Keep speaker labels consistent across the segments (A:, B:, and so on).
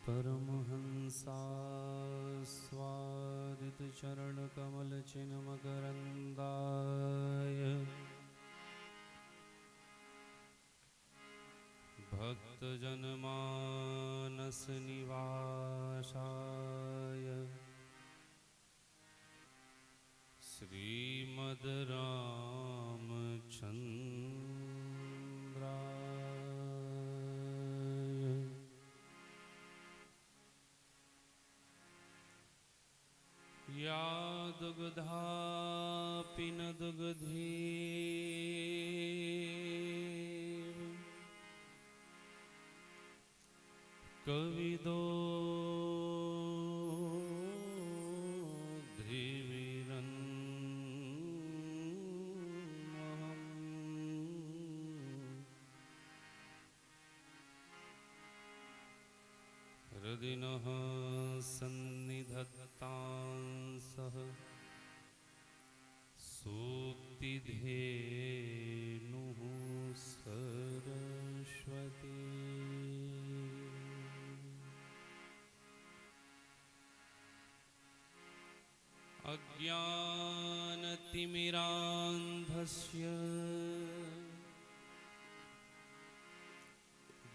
A: परमहंसा स्वादित चरण कमल चिन्मकरन्दाय भक्तजनमानस निवासाय श्रीमद् रामचन्द्राय या दुग्धापि न दुग्धेव कविदो हृदिनः सन्निधत्तांसः सूक्तिधेनुः सरस्वती अज्ञानतिमिरान्धस्य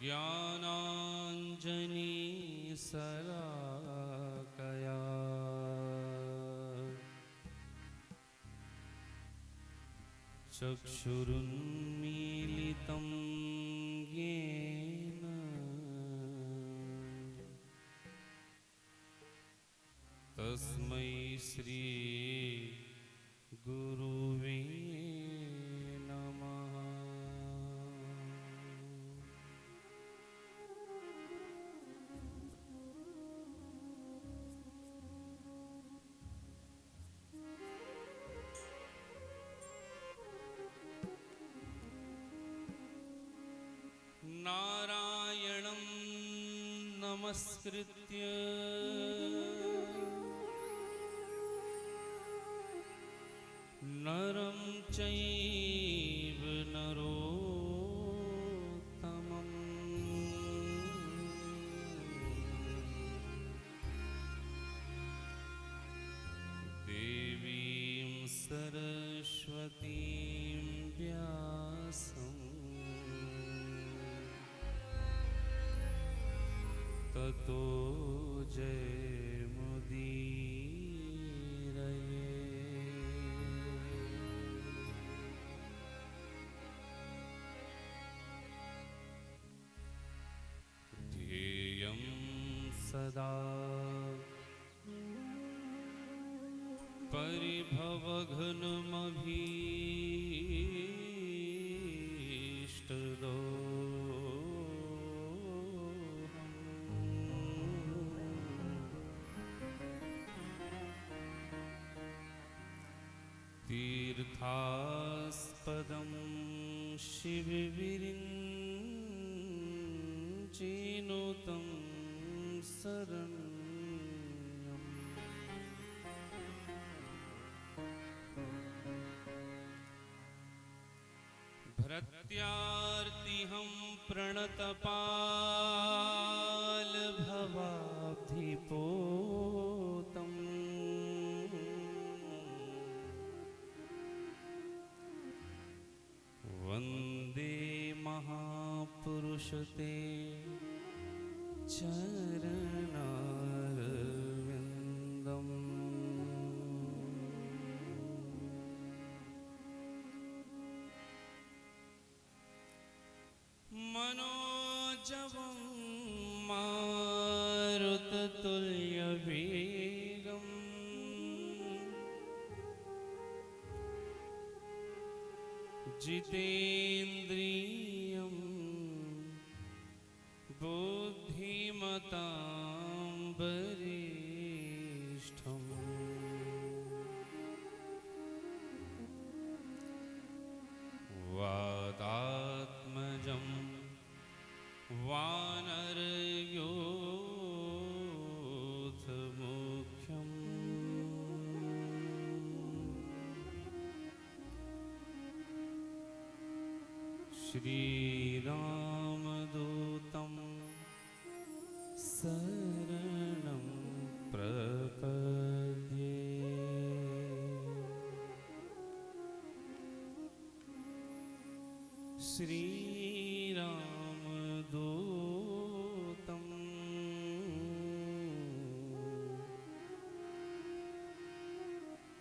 A: ज्ञानाञ्जनीशलाकया चक्षुरुन्मीलितं येन तस्मै श्री गुरुवे नमः। नारायणं नमस्कृत्य नरं चैव नरोत्तमं देवीं सरस्वतीं व्यासं ततो जयमुदीरये। ध्येयं सदा परिभवघ्नमभीष्टदोहम् तीर्थास्पदं शिवविरिञ्चिनुतं शरण्यम् भृत्यार्तिहं प्रणतपालभवाब्धिपोतम् वन्दे महापुरुषते चरणारविन्दम्। मनोजवं मारुततुल्यवेगम् जितेन्द्रियं बुद्धिमतां वरिष्ठम् वातात्मजं वानरयूथमुख्यम् श्रीरामदूतं शरणं प्रपद्ये। श्रीरामदूतं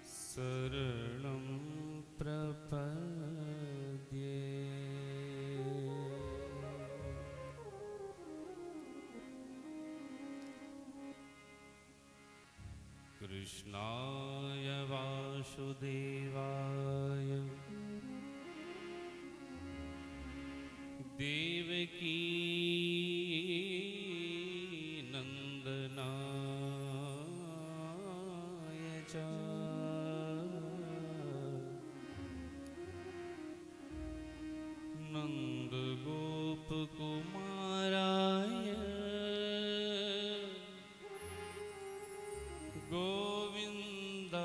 A: शरणं प्रपद्ये। कृष्णाय वासुदेवाय देवकी नंदनाय च नन्दगोपकुमाराय गोविन्दाय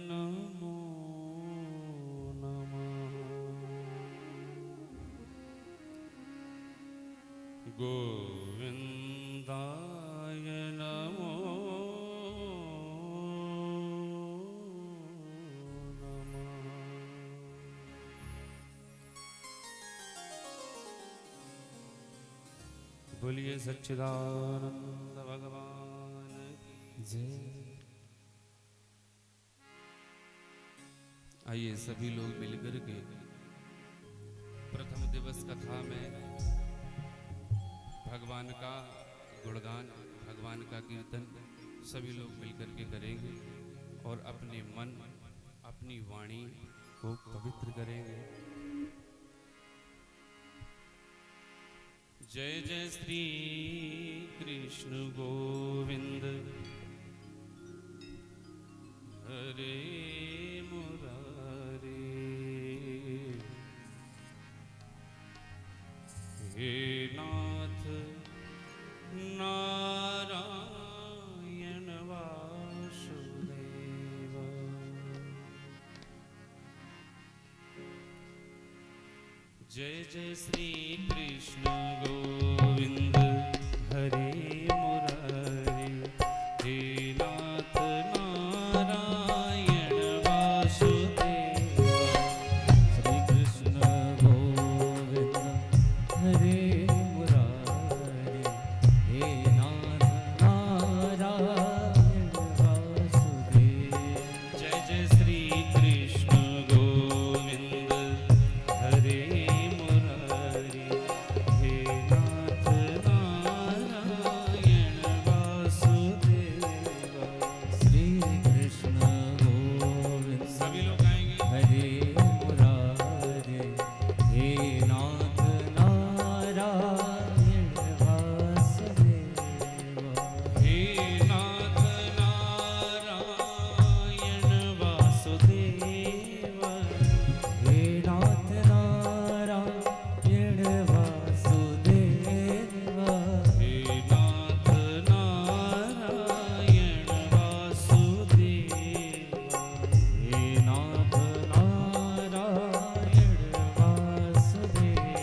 A: नमो नमः। गोविन्दाय नमो नमः। बोलिए सच्चिदानंद भगवान की जय। आइए सभी लोग मिलकर के प्रथम दिवस कथा में भगवान का गुणगान, भगवान का कीर्तन सभी लोग मिलकर के करेंगे और अपने मन, अपनी वाणी को पवित्र करेंगे। जय जय श्री कृष्ण गोविंद हरे मुरारे। हे नाथ नारायण वासुदेव। जय जय श्री कृष्ण गोविंद हरे मुरारे। हे नाथ नारायण वासुदेव।
B: श्री कृष्ण गोविंद हरे मुरारे। हे नाथ नारायण वासुदेव।
A: जय जय श्री कृष्ण गोविंद हरे मुरारी। हे नाथ नारायण वासुदेव।
B: श्री कृष्ण गोविंद
A: सभी लोग आएंगे।
B: हरे मुरारे। हे नाथ नारायण वासुदेव।
A: हे नाथ नारायण वासुदेव।
B: हे नाथ नारायण वासुदेव।
A: हे नाथ नारायण वासुदेव।
B: हे नाथ नारायण वासुदेव।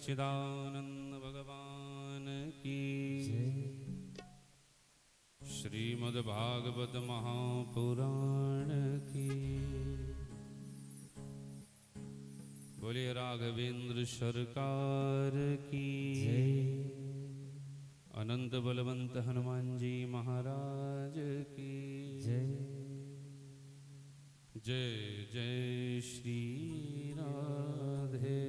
A: सच्चिदानंद भगवान की। श्रीमद् भागवत महापुराण की। बोले राघवेंद्र सरकार की। अनंत बलवंत हनुमान जी महाराज की। जय जय श्री राधे।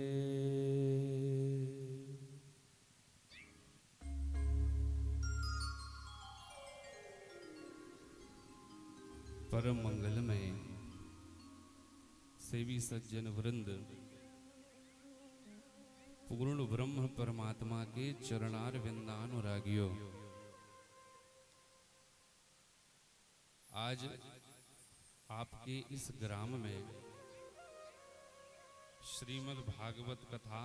A: परम मंगलमय सेवी सज्जन वृंद पूर्ण ब्रह्म परमात्मा के चरणार विंदानुरागियों, आज आपके इस ग्राम में श्रीमद् भागवत कथा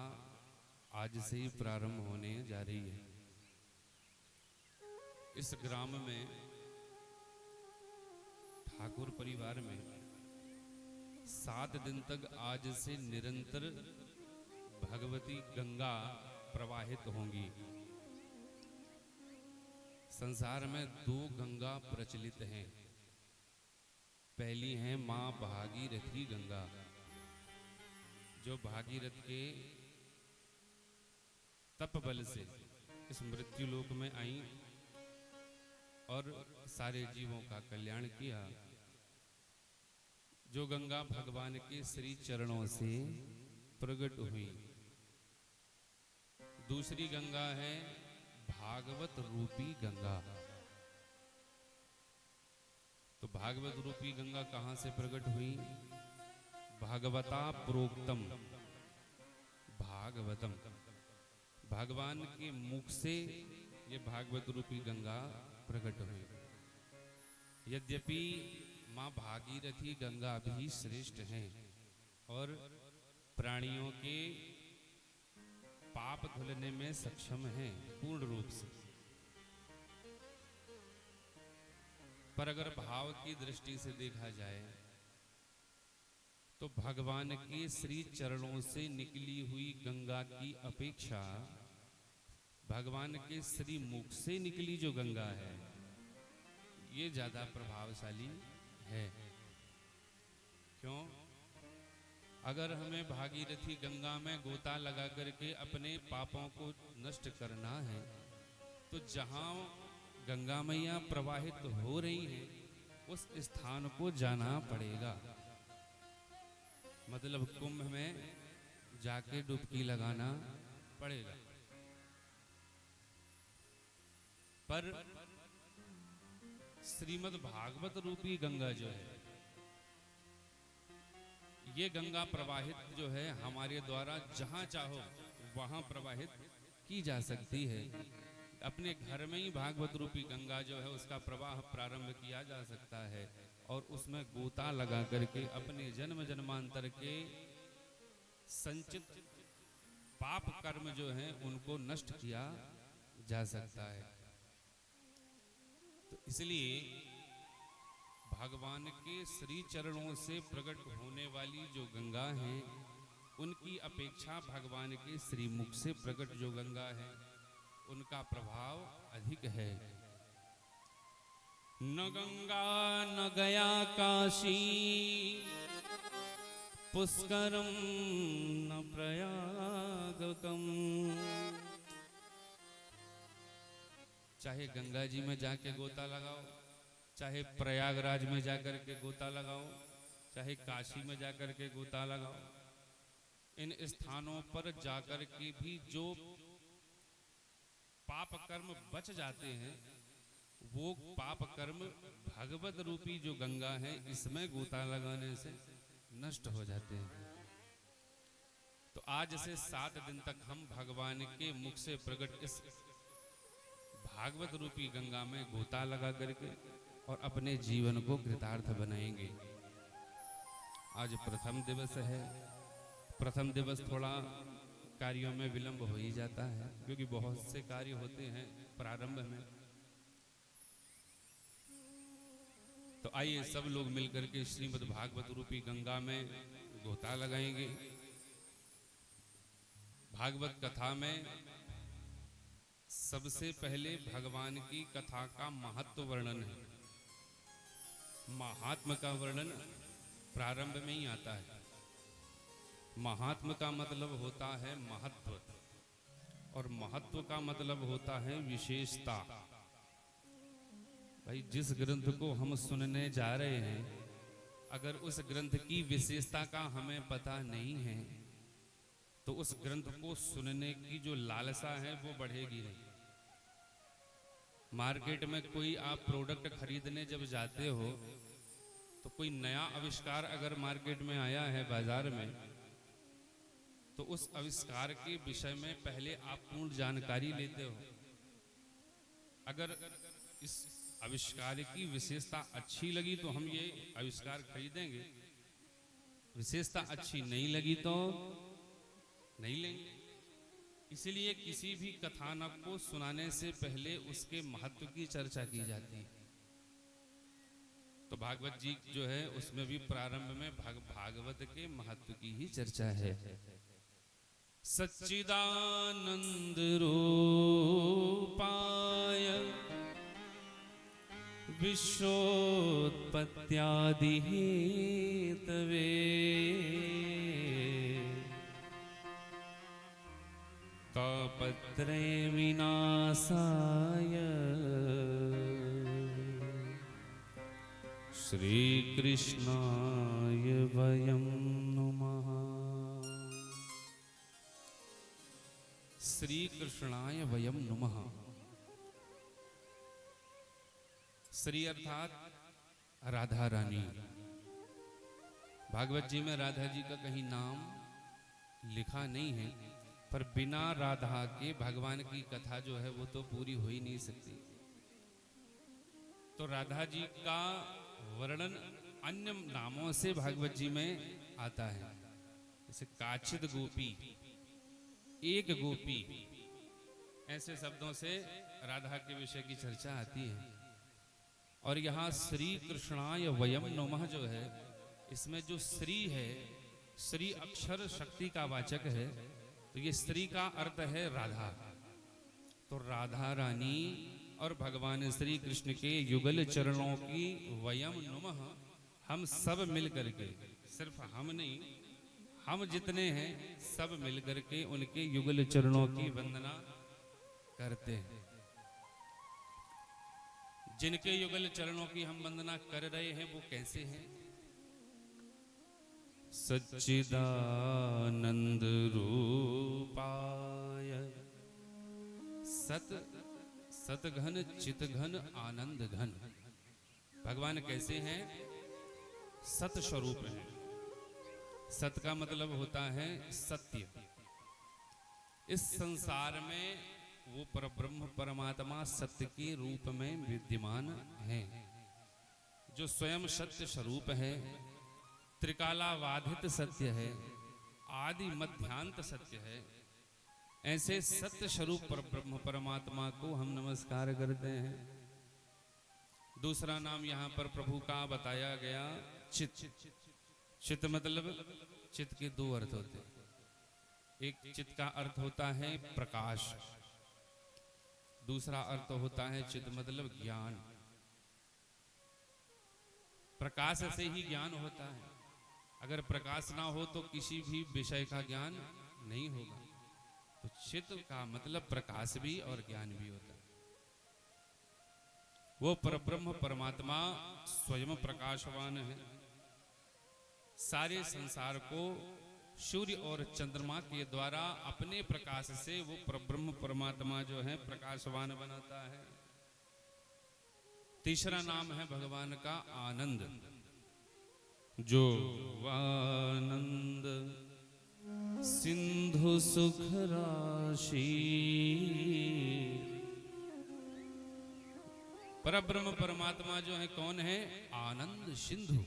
A: आज से ही प्रारंभ होने जा रही है। इस ग्राम में ठाकुर परिवार में 7 दिन तक आज से निरंतर भगवती गंगा प्रवाहित होंगी। संसार में 2 गंगा प्रचलित हैं। पहली है मां भागीरथी गंगा, जो भागीरथ के तप बल से इस मृत्यु लोक में आई और सारे जीवों का कल्याण किया। जो गंगा भगवान के श्री चरणों से प्रकट हुई। दूसरी गंगा है भागवत रूपी गंगा। तो भागवत रूपी गंगा कहां से प्रकट हुई? भागवता प्रोक्तम, भागवतम, भगवान के मुख से ये भागवत रूपी गंगा प्रकट हुई। यद्यपि मां भागीरथी गंगा भी श्रेष्ठ हैं और प्राणियों के पाप धुलने में सक्षम हैं पूर्ण रूप से, पर अगर भाव की दृष्टि से देखा जाए तो भगवान के श्री चरणों से निकली हुई गंगा की अपेक्षा भगवान के श्री मुख से निकली जो गंगा है ये ज्यादा प्रभावशाली है। क्यों? अगर हमें भागीरथी गंगा में गोता लगा करके अपने पापों को नष्ट करना है तो जहां गंगा मैया प्रवाहित हो रही है उस स्थान को जाना पड़ेगा। मतलब कुंभ में जाके डुबकी लगाना पड़ेगा। पर श्रीमद् भागवत रूपी गंगा जो है, ये गंगा प्रवाहित जो है हमारे द्वारा जहां चाहो वहां प्रवाहित की जा सकती है। अपने घर में ही भागवत रूपी गंगा जो है उसका प्रवाह प्रारंभ किया जा सकता है और उसमें गोता लगा करके अपने जन्म जन्मांतर के संचित पाप कर्म जो है उनको नष्ट किया जा सकता है। तो इसलिए भगवान के श्री चरणों से प्रकट होने वाली जो गंगा है उनकी अपेक्षा भगवान के श्री मुख से प्रकट जो गंगा है उनका प्रभाव अधिक है। न गंगा न गया काशी पुष्करम न प्रयागकम। चाहे गंगा जी में जाके गोता लगाओ, चाहे प्रयागराज में जाकर के गोता लगाओ, चाहे काशी में जाकर के गोता लगाओ, इन स्थानों पर जाकर के भी जो पाप कर्म बच जाते हैं वो पाप कर्म भगवत रूपी जो गंगा है इसमें गोता लगाने से नष्ट हो जाते हैं। तो आज से 7 दिन तक हम भगवान के मुख से प्रकट इस भागवत रूपी गंगा में गोता लगा करके और अपने जीवन को कृतार्थ बनाएंगे। आज प्रथम दिवस है। प्रथम दिवस थोड़ा कार्यों में विलंब हो ही जाता है क्योंकि बहुत से कार्य होते हैं प्रारंभ में। तो आइए सब लोग मिलकर के श्रीमद् भागवत रूपी गंगा में गोता लगाएंगे। भागवत कथा में सबसे पहले भगवान की कथा का महत्व वर्णन है। महात्म का वर्णन प्रारंभ में ही आता है। महात्म का मतलब होता है महत्व, और महत्व का मतलब होता है विशेषता। भाई, जिस ग्रंथ को हम सुनने जा रहे हैं, अगर उस ग्रंथ की विशेषता का हमें पता नहीं है तो उस ग्रंथ को सुनने की जो लालसा है वो बढ़ेगी नहीं। मार्केट में कोई आप प्रोडक्ट खरीदने जब जाते हो तो कोई नया आविष्कार अगर मार्केट में आया है बाजार में, तो उस आविष्कार के विषय में पहले आप पूर्ण जानकारी लेते हो। अगर इस आविष्कार की विशेषता अच्छी लगी तो हम ये आविष्कार खरीदेंगे, विशेषता अच्छी नहीं लगी तो नहीं लेंगे। इसलिए किसी भी कथानक को सुनाने से पहले उसके महत्व की चर्चा की जाती है। तो भागवत जी जो है उसमें भी प्रारंभ में भागवत के महत्व की ही चर्चा है। सच्चिदानंद रूपाय विश्वोत्पत्त्यादि हेतवे तापत्रय विनाशाय श्री कृष्णाय वयं नमः। श्री कृष्णाय वयं नमः। श्री अर्थात राधा रानी। भागवत जी में राधा जी का कहीं नाम लिखा नहीं है, पर बिना राधा के भगवान की कथा जो है वो तो पूरी हो ही नहीं सकती। तो राधा जी का वर्णन अन्य नामों से भागवत जी में आता है, जैसे काचिद गोपी, एक गोपी, ऐसे शब्दों से राधा के विषय की चर्चा आती है। और यहाँ श्री कृष्णाय वयम नमः जो है, इसमें जो श्री है, श्री अक्षर शक्ति का वाचक है, तो ये स्त्री का अर्थ है राधा। तो राधा रानी और भगवान श्री कृष्ण के युगल चरणों की वयम नमः, हम सब मिलकर के, सिर्फ हम नहीं, हम जितने हैं सब मिलकर के उनके युगल चरणों की वंदना करते हैं। जिनके युगल चरणों की हम वंदना कर रहे हैं वो कैसे हैं? सच्चिदानंद रूपाय सत सतघन चितघन आनंद घन। भगवान कैसे हैं? सत स्वरूप हैं। सत का मतलब होता है सत्य। इस संसार में वो परब्रह्म परमात्मा सत्य के रूप में विद्यमान है, जो स्वयं सत्य स्वरूप है, त्रिकालावाधित सत्य है, आदि मध्यांत सत्य है। ऐसे सत्य स्वरूप परब्रह्म परमात्मा को हम नमस्कार करते हैं। दूसरा नाम यहाँ पर प्रभु का बताया गया चित। चित मतलब चित के दो अर्थ होते हैं। एक चित का अर्थ होता है प्रकाश, दूसरा अर्थ होता है चित मतलब ज्ञान। प्रकाश से ही ज्ञान होता है। अगर प्रकाश ना हो तो किसी भी विषय का ज्ञान नहीं होगा। तो चित का मतलब प्रकाश भी और ज्ञान भी होता है। वो परब्रह्म परमात्मा स्वयं प्रकाशवान है। सारे संसार को सूर्य और चंद्रमा के द्वारा अपने प्रकाश से वो परब्रह्म परमात्मा जो है प्रकाशवान बनाता है। तीसरा नाम है भगवान का आनंद। जो आनंद सिंधु सुख राशि। परब्रह्म परमात्मा जो है कौन है? आनंद सिंधु।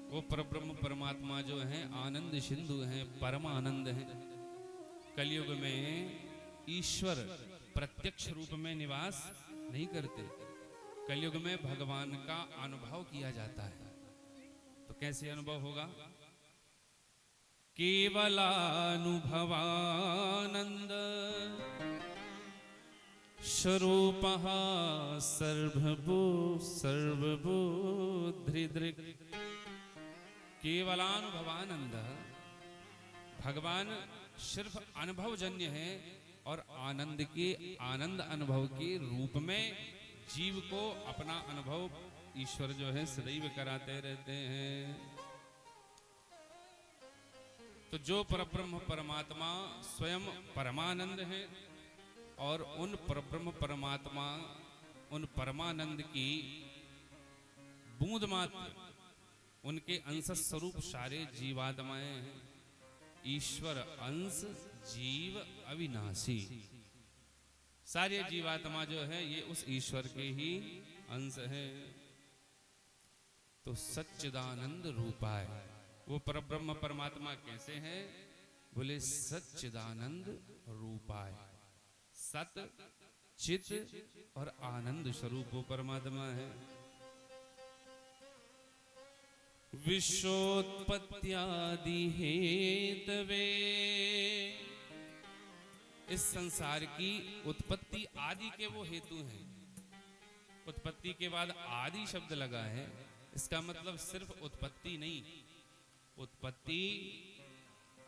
A: वो परब्रह्म परमात्मा जो है आनंद सिंधु है, परम आनंद है। कलयुग में ईश्वर प्रत्यक्ष रूप में निवास नहीं करते। कलयुग में भगवान का अनुभव किया जाता है। तो कैसे अनुभव होगा? केवलानुभवानंद स्वरूपः सर्वबुद्धिदृक्। केवलानुभवानंद, भगवान सिर्फ अनुभवजन्य है और आनंद के आनंद अनुभव के रूप में जीव को अपना अनुभव ईश्वर जो है सदैव कराते रहते हैं। तो जो परब्रह्म परमात्मा स्वयं परमानंद है और उन परब्रह्म परमात्मा उन परमानंद की बूंद मात्र उनके अंश स्वरूप सारे जीवात्माएं हैं। ईश्वर अंश जीव अविनाशी, सारे जीवात्मा जो है ये उस ईश्वर के ही अंश है। तो सच्चिदानंद रूपाय, वो परब्रह्म परमात्मा कैसे हैं? बोले सच्चिदानंद रूपाय, सत चित और आनंद स्वरूप वो परमात्मा है। विश्वोत्पत्त्यादि हेतवे, इस संसार की उत्पत्ति आदि के वो हेतु हैं। उत्पत्ति के बाद आदि शब्द लगा है, इसका मतलब सिर्फ उत्पत्ति नहीं, उत्पत्ति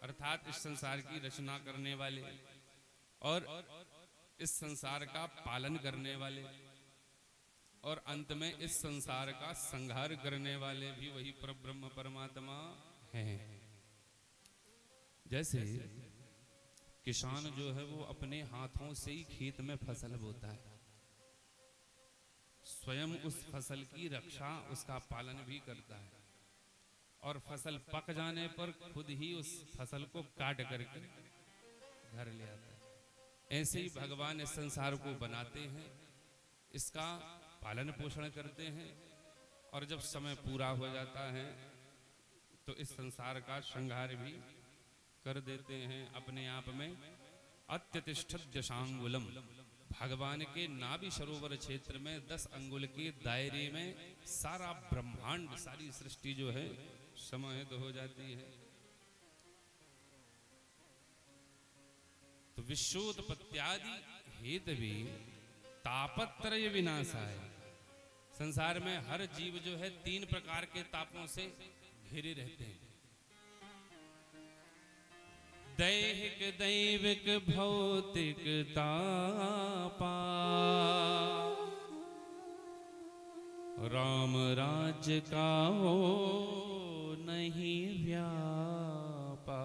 A: अर्थात इस संसार की रचना करने वाले और इस संसार का पालन करने वाले और अंत में इस संसार का संहार करने वाले भी वही परब्रह्म परमात्मा हैं। जैसे किसान जो है वो अपने हाथों से ही खेत में फसल बोता है, स्वयं उस फसल की रक्षा उसका पालन भी करता है और फसल पक जाने पर खुद ही उस फसल को काट करके घर ले आता है। ऐसे ही भगवान इस संसार को बनाते हैं, इसका पालन पोषण करते हैं और जब समय पूरा हो जाता है तो इस संसार का संहार भी कर देते हैं अपने आप में। अत्यतिष्ठत दशांगुलम, भगवान के नाभि सरोवर क्षेत्र में 10 अंगुल के दायरे में सारा ब्रह्मांड, सारी सृष्टि जो है समाहित हो जाती है। तो विश्वोत्पत्त्यादि हेतवे तापत्रय विनाशाय, संसार में हर जीव जो है 3 प्रकार के तापों से घिरे रहते हैं। दैहिक दैविक भौतिक तापा, राम राज्य का हो नहीं व्यापा।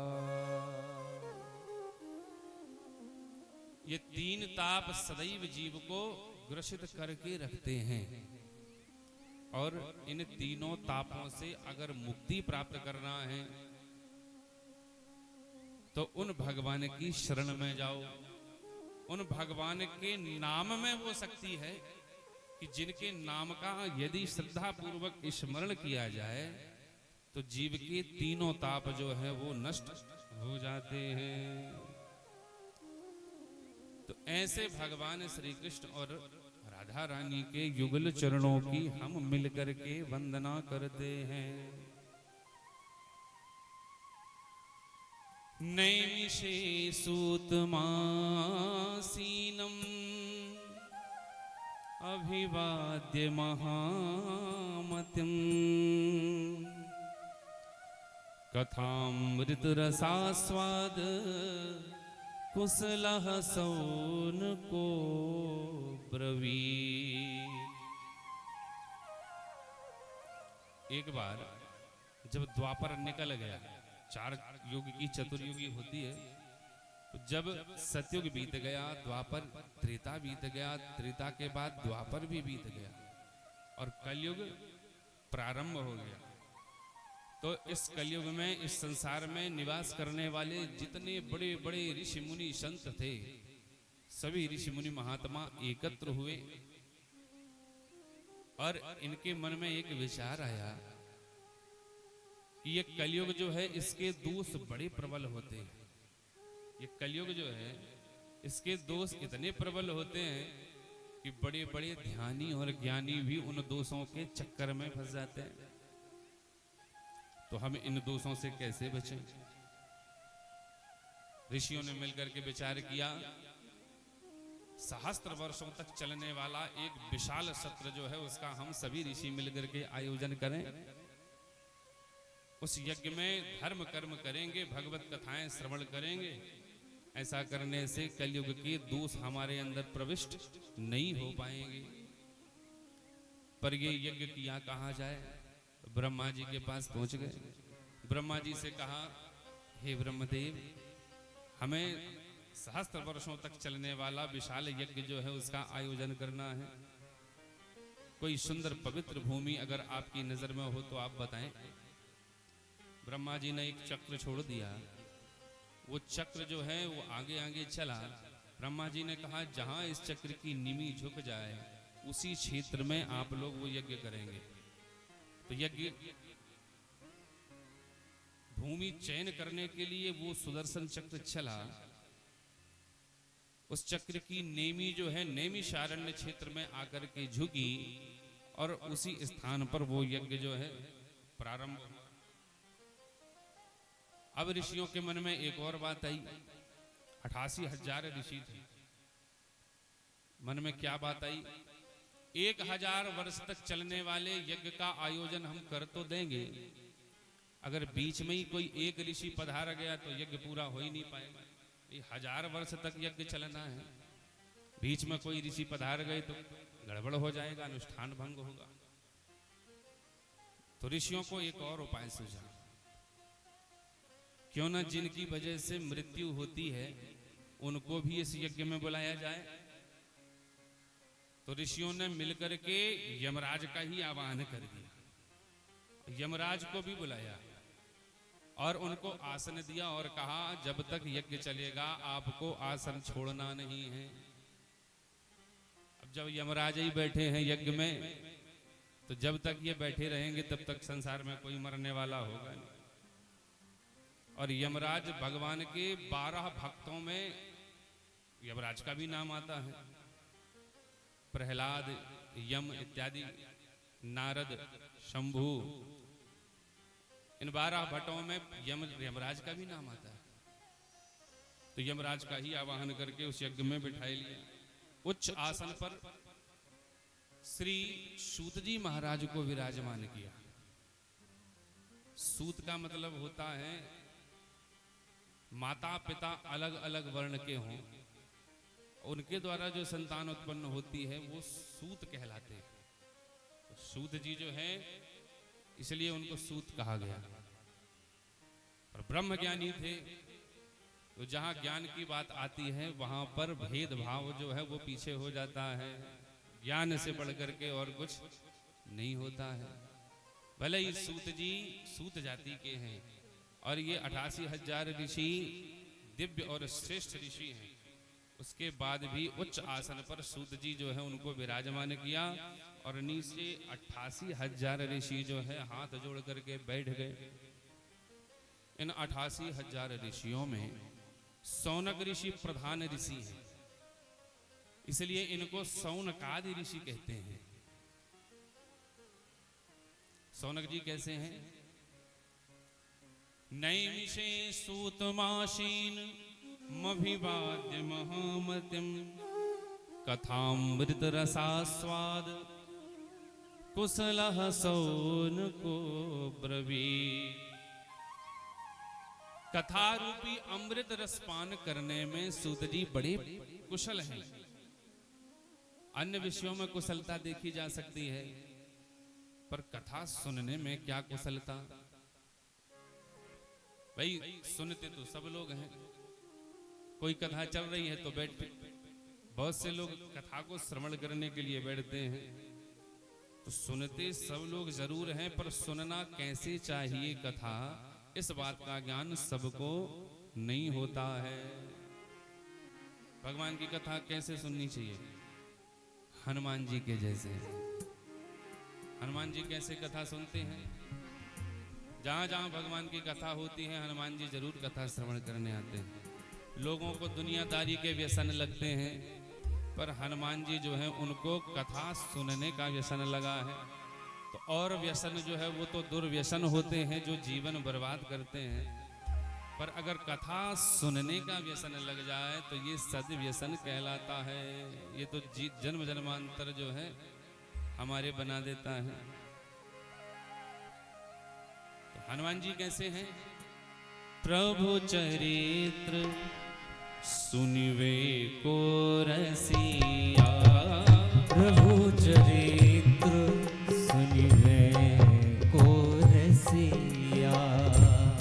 A: ये 3 ताप सदैव जीव को ग्रसित करके रखते हैं और इन तीनों तापों से अगर मुक्ति प्राप्त करना है तो उन भगवान की शरण में जाओ। उन भगवान के नाम में वो शक्ति है कि जिनके नाम का यदि श्रद्धा पूर्वक स्मरण किया जाए तो जीव के तीनों ताप जो है वो नष्ट हो जाते हैं। तो ऐसे भगवान श्री कृष्ण और राधा रानी के युगल चरणों की हम मिलकर के वंदना करते हैं। नैमिषे सूतमासीनम अभिवाद्य महामतिम, कथामृत रसास्वाद कुशलः सौनको ब्रवीत्। एक बार जब द्वापर निकल गया, 4 युग की चतुर्युगी होती है, तो जब सतयुग बीत गया, द्वापर त्रेता बीत गया, त्रेता के बाद द्वापर भी बीत गया और कलयुग प्रारंभ हो गया। तो इस कलयुग में इस संसार में निवास करने वाले जितने बड़े बड़े ऋषि मुनि संत थे, सभी ऋषि मुनि महात्मा एकत्र हुए और इनके मन में एक विचार आया कि ये कलयुग जो है इसके दोष बड़े प्रबल होते हैं। ये कलयुग जो है इसके दोष इतने प्रबल होते हैं कि बड़े बड़े ध्यानी और ज्ञानी भी उन दोषों के चक्कर में फंस जाते हैं। तो हम इन दोषों से कैसे बचें? ऋषियों ने मिलकर के विचार किया, सहस्त्र वर्षों तक चलने वाला एक विशाल सत्र जो है उसका हम सभी ऋषि मिलकर के आयोजन करें। उस यज्ञ में धर्म कर्म करेंगे, भगवत कथाएं श्रवण करेंगे। ऐसा करने से कलयुग के दोष हमारे अंदर प्रविष्ट नहीं हो पाएंगे। पर ये यज्ञ किया कहाँ जाए? ब्रह्मा जी के पास पहुंच गए। ब्रह्मा जी से कहा, हे ब्रह्मदेव, हमें सहस्त्र वर्षों तक चलने वाला विशाल यज्ञ जो है उसका आयोजन करना है। कोई सुंदर पवित्र भूमि अगर आपकी नजर में हो तो आप बताएं। ब्रह्मा जी ने एक चक्र छोड़ दिया। वो चक्र जो है वो आगे आगे चला। ब्रह्मा जी ने कहा, जहां इस चक्र की निमी झुक जाए उसी क्षेत्र में आप लोग वो यज्ञ करेंगे। तो यज्ञ भूमि चयन करने के लिए वो सुदर्शन चक्र चला। उस चक्र की नेमी जो है नैमिषारण्य क्षेत्र में आकर के झुकी और उसी स्थान पर वो यज्ञ जो है प्रारंभ हुआ। अब ऋषियों के मन में एक और बात आई। 88,000 ऋषि थे। मन में क्या बात आई? 1000 वर्ष तक चलने वाले यज्ञ का आयोजन हम कर तो देंगे, अगर बीच में ही कोई एक ऋषि पधार गया तो यज्ञ पूरा हो ही नहीं पाएगा। 1000 वर्ष तक यज्ञ चलना है, बीच में कोई ऋषि पधार गए तो गड़बड़ हो जाएगा, अनुष्ठान भंग होगा। तो ऋषियों को एक और उपाय सूझा, क्यों ना जिनकी वजह से मृत्यु होती है उनको भी इस यज्ञ में बुलाया जाए। तो ऋषियों ने मिलकर के यमराज का ही आवाहन कर दिया। यमराज को भी बुलाया और उनको आसन दिया और कहा, जब तक यज्ञ चलेगा आपको आसन छोड़ना नहीं है। अब जब यमराज ही बैठे हैं यज्ञ में, तो जब तक ये बैठे रहेंगे तब तक संसार में कोई मरने वाला होगा नहीं। और यमराज भगवान के 12 भक्तों में यमराज का भी नाम आता है। प्रहलाद, यम इत्यादि, नारद, शंभु, इन 12 भट्टों में यमराज का भी नाम आता है। तो यमराज का ही आवाहन करके उस यज्ञ में बिठाए लिया। उच्च आसन पर श्री सूत जी महाराज को विराजमान किया। सूत का मतलब होता है माता पिता अलग अलग वर्ण के हों, उनके द्वारा जो संतान उत्पन्न होती है वो सूत कहलाते हैं। तो सूत जी जो है इसलिए उनको सूत कहा गया। पर ब्रह्म ज्ञानी थे, तो जहां ज्ञान की बात आती है वहां पर भेदभाव जो है वो पीछे हो जाता है। ज्ञान से बढ़कर के और कुछ नहीं होता है। भले ही सूत जी सूत जाति के हैं और ये 88,000 ऋषि दिव्य और श्रेष्ठ ऋषि हैं, उसके बाद भी उच्च आसन पर सूत जी जो है उनको विराजमान किया और नीचे 88,000 ऋषि जो है हाथ जोड़ करके बैठ गए। इन 88,000 ऋषियों में सौनक ऋषि प्रधान ऋषि हैं, इसलिए इनको सौनकादि ऋषि कहते हैं। सौनक जी कैसे हैं? नैमिषे सूतमाशीन मभिवाद्य महामतिम कथामृत रसास्वाद कुशलः सौनको ब्रवीत्। कथा रूपी अमृत रसपान करने में सूत जी बड़े कुशल हैं। अन्य विषयों में कुशलता देखी जा सकती है, पर कथा सुनने में क्या कुशलता। भाई सुनते तो सब लोग हैं, कोई कथा चल रही है तो बैठ, बहुत से लोग कथा को श्रवण करने के लिए बैठते हैं। तो सुनते सब लोग जरूर हैं, पर सुनना कैसे चाहिए कथा, इस बात का ज्ञान सबको नहीं होता है। भगवान की कथा कैसे सुननी चाहिए? हनुमान जी के जैसे। हनुमान जी कैसे कथा सुनते हैं? जहां जहां भगवान की कथा होती है हनुमान जी जरूर कथा श्रवण करने आते हैं। लोगों को दुनियादारी के व्यसन लगते हैं, पर हनुमान जी जो है उनको कथा सुनने का व्यसन लगा है। तो और व्यसन जो है वो तो दुर्व्यसन होते हैं जो जीवन बर्बाद करते हैं। पर अगर कथा सुनने का व्यसन लग जाए तो ये सद व्यसन कहलाता है। ये तो जन्म जन्मांतर जो है हमारे बना देता है। तो हनुमान जी कैसे हैं? प्रभु चरित्र सुनिवे को रसिया,
B: प्रभु चरित्र सुनिवे को रसिया,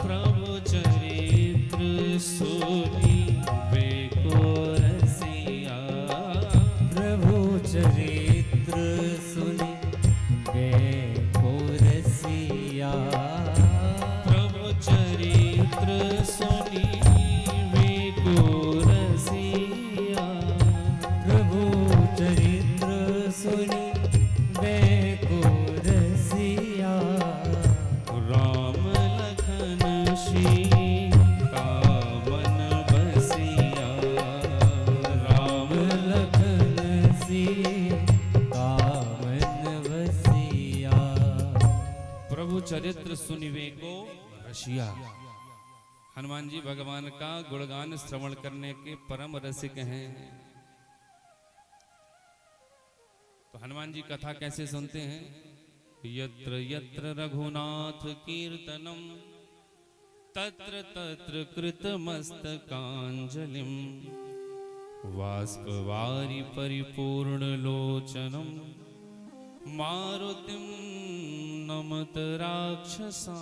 A: प्रभु चरित्र सुनिवे को रसिया,
B: प्रभु चरित्र सुनिवे को रसिया,
A: प्रभु चरित्र सुनिवे को रसिया,
B: प्रभु चरित्र सुनिवे को रसिया,
A: राम लखन सीता मन बसिया, राम
B: लखन सीता मन बसिया।
A: प्रभु चरित्र सुनिवे को रसिया। हनुमान जी भगवान का गुणगान श्रवण करने के परम रसिक हैं। तो हनुमान जी कथा कैसे सुनते हैं? यत्र यत्र रघुनाथ कीर्तनम तत्र तत्र कृतमस्तकांजलिम वाष्पवारि परिपूर्ण लोचनम मारुतिम नमत राक्षसांतकम।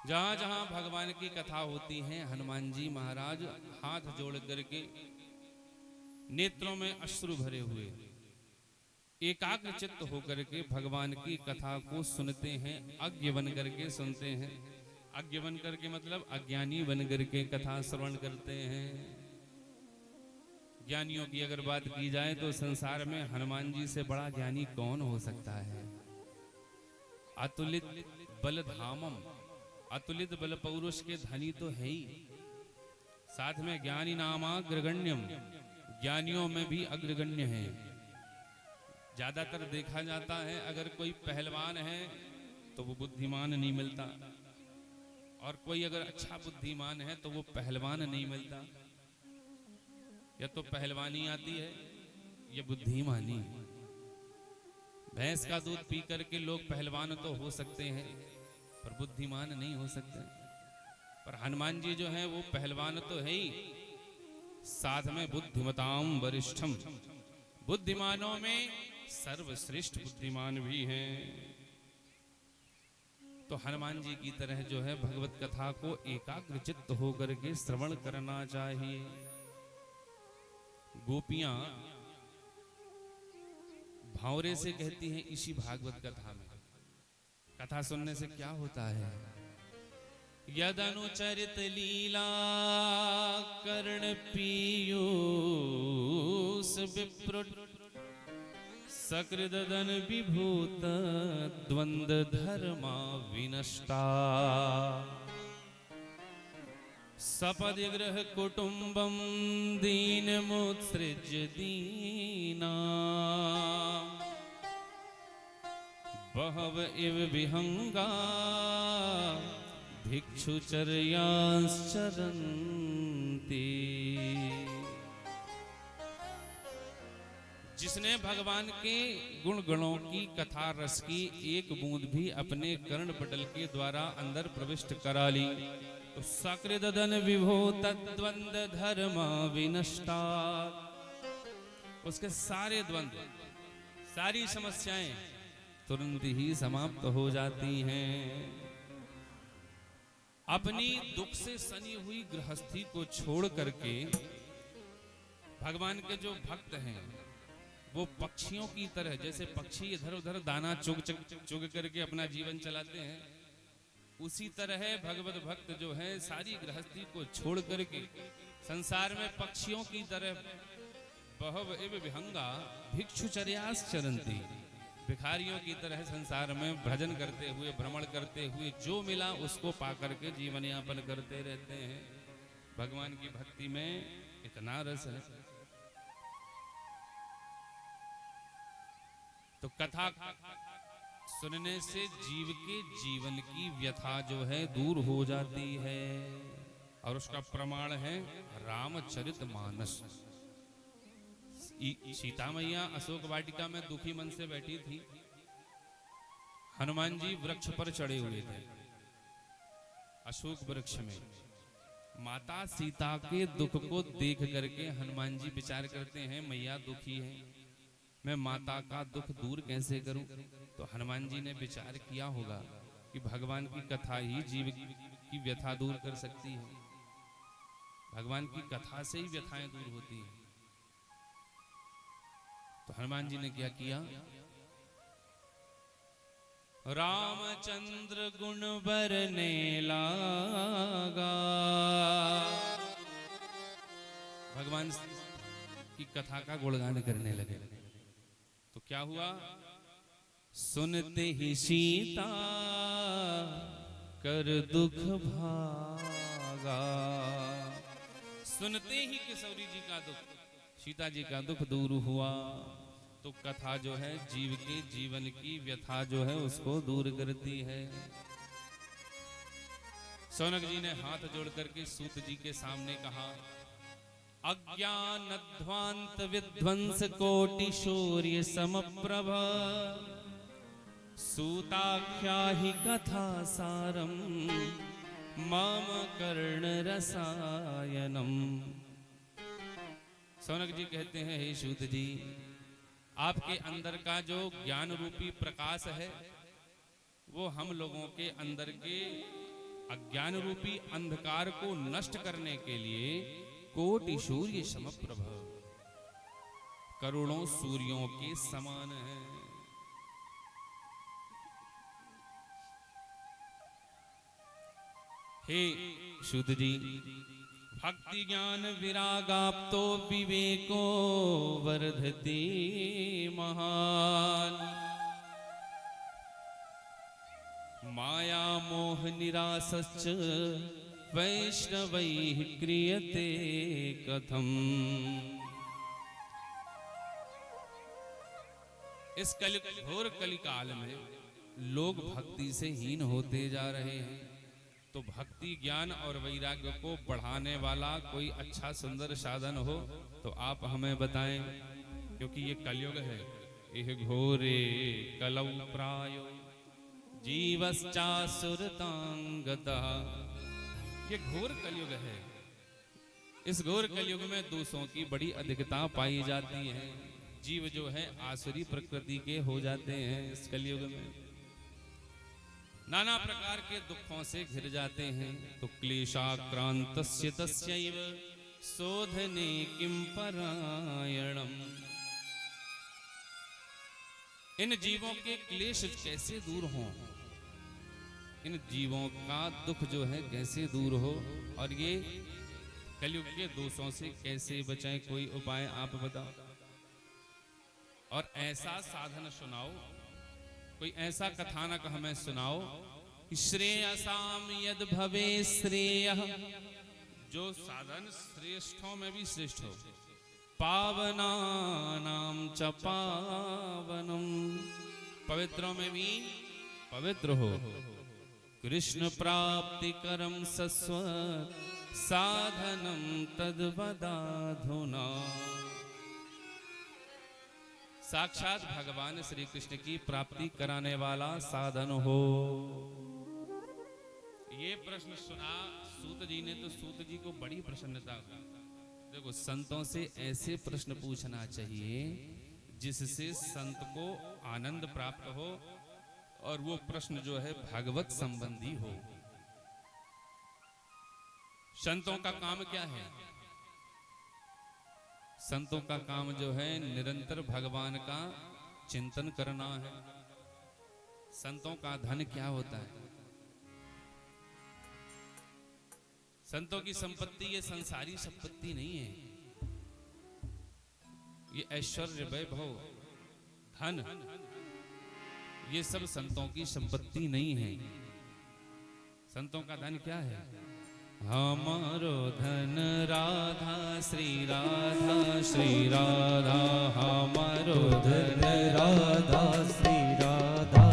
A: जहां जहां भगवान की कथा होती है हनुमान जी महाराज हाथ जोड़ करके नेत्रों में अश्रु भरे हुए एकाग्र चित्त होकर के भगवान की कथा को सुनते हैं। अज्ञ बन करके सुनते हैं। अज्ञ बन करके मतलब अज्ञानी बन करके कथा श्रवण करते हैं। ज्ञानियों की अगर बात की जाए तो संसार में हनुमान जी से बड़ा ज्ञानी कौन हो सकता है? अतुलित बलधामम, अतुलित बल पौरुष के धनी तो है ही, साथ में ज्ञानी नामाग्रगण्यम, ज्ञानियों में भी अग्रगण्य है। ज्यादातर देखा जाता है अगर कोई पहलवान है तो वो बुद्धिमान नहीं मिलता, और कोई अगर अच्छा बुद्धिमान है तो वो पहलवान नहीं मिलता। या तो पहलवानी आती है या बुद्धिमानी। भैंस का दूध पी करके लोग पहलवान तो हो सकते हैं पर बुद्धिमान नहीं हो सकते। पर हनुमान जी जो हैं वो पहलवान तो है ही, साथ में बुद्धिमताम वरिष्ठम, बुद्धिमानों में सर्वश्रेष्ठ बुद्धिमान भी हैं। तो हनुमान जी की तरह जो है भगवत कथा को एकाग्र चित्त होकर के श्रवण करना चाहिए। गोपियां भावरे से कहती हैं इसी भागवत कथा में, कथा सुनने से क्या होता है? यदनुचरित लीला कर्ण पीयूष विप्र सकृदन विभूत द्वंद धर्मा विनष्टा सपदिग्रह कुटुंबम दीनमुत्सृज्य दीना बहव इव विहंगा भिक्षुचर्याश्चरन्ति। जिसने भगवान के गुण गणों की कथा रस की एक बूंद भी अपने कर्ण पटल के द्वारा अंदर प्रविष्ट करा ली तो सकृदन विभो तद्वंद धर्म विनष्टा, उसके सारे द्वंद्व सारी समस्याएं तुरंत ही समाप्त हो जाती हैं। अपनी दुख से सनी हुई गृहस्थी को छोड़ करके भगवान के जो भक्त हैं वो पक्षियों की तरह, जैसे पक्षी इधर उधर दाना चुग करके अपना जीवन चलाते हैं, उसी तरह भगवत भक्त जो है सारी गृहस्थी को छोड़ करके संसार में पक्षियों की तरह बहव एव विहंगा भिक्षुचर्याश्चरन्ति, भिखारियों की तरह संसार में भजन करते हुए भ्रमण करते हुए जो मिला उसको पा करके जीवन यापन करते रहते हैं। भगवान की भक्ति में इतना रस है। तो कथा सुनने से जीव के जीवन की व्यथा जो है दूर हो जाती है, और उसका प्रमाण है रामचरितमानस। सीता मैया अशोक वाटिका में दुखी मन से बैठी थी, हनुमान जी वृक्ष पर चढ़े हुए थे, अशोक वृक्ष में। माता सीता के दुख को देख करके हनुमान जी विचार करते हैं, मैया दुखी है, मैं माता का दुख दूर कैसे करूं। तो हनुमान जी ने विचार किया होगा कि भगवान की कथा ही जीव की व्यथा दूर कर सकती है, भगवान की कथा से ही व्यथाएं दूर होती हैं। तो हनुमान जी ने क्या किया, रामचंद्र गुण बरने लागा, भगवान की कथा का गुणगान करने लगे। तो क्या हुआ, सुनते ही सीता कर दुख भागा। सुनते ही किशोरी जी का दुख, सीता जी का दुख दूर हुआ। तो कथा जो है जीव के जीवन की व्यथा जो है उसको दूर करती है। सौनक जी ने हाथ जोड़ करके सूत जी के सामने कहा, अज्ञान ध्वांत विध्वंस कोटि शौर्य समप्रभ, सूताख्या ही कथा सारम मम कर्ण रसायनम। सौनक जी कहते हैं, हे सूत जी, आपके अंदर का जो ज्ञान रूपी प्रकाश है वो हम लोगों के अंदर के अज्ञान रूपी अंधकार को नष्ट करने के लिए कोटि सूर्य समप्रभ, करोड़ों सूर्यों के समान है। हे शुद्ध जी, भक्ति ज्ञान विरागाप्तो विवेको वर्धते महान, माया मोह निरासश्च वैष्णवैः क्रियते कथम। इस घोर कलिकाल में लोग भक्ति से हीन होते जा रहे हैं। तो भक्ति ज्ञान और वैराग्य को बढ़ाने वाला कोई अच्छा सुंदर साधन हो तो आप हमें बताएं, क्योंकि ये कलयुग है। यह घोरे कलौ प्रायो जीवश्चासुरतांगतः, ये घोर कलयुग है। इस घोर कलयुग में दोषों की बड़ी अधिकता पाई जाती है। जीव जो है आसुरी प्रकृति के हो जाते हैं। इस कलयुग में नाना प्रकार के दुखों से घिर जाते हैं। तो क्लेशाक्रांतस्य तस्यैव शोधने किं परायणम। इन जीवों के क्लेश कैसे दूर हों, इन जीवों का दुख जो है कैसे दूर हो, और ये कलयुग के दोषों से कैसे बचाएं, कोई उपाय आप बताओ। और ऐसा साधन सुनाओ, कोई ऐसा कथानक हमें सुनाओ कि श्रेयसाम यद भवे श्रेयः, जो साधन श्रेष्ठों में भी श्रेष्ठ हो, पावनानां च पावनम, पवित्रों में भी पवित्र हो, कृष्ण प्राप्ति करम सस्व साधनम तद्वदाधुना। साक्षात भगवान श्री कृष्ण की प्राप्ति कराने वाला साधन हो। ये प्रश्न सुना सूत जी ने तो सूत जी को बड़ी प्रसन्नता हुई। देखो, संतों से ऐसे प्रश्न पूछना चाहिए जिससे संत को आनंद प्राप्त हो, और वो प्रश्न जो है भागवत संबंधी हो। संतों का काम क्या है? संतों का काम जो है निरंतर भगवान का चिंतन करना है। संतों का धन क्या होता है? संतों की संपत्ति ये संसारी संपत्ति नहीं है। ये ऐश्वर्य, वैभव, धन, ये सब संतों की संपत्ति नहीं है। संतों का धन क्या है? हमारो धन राधा श्री राधा, श्री राधा हमारो धन राधा श्री राधा,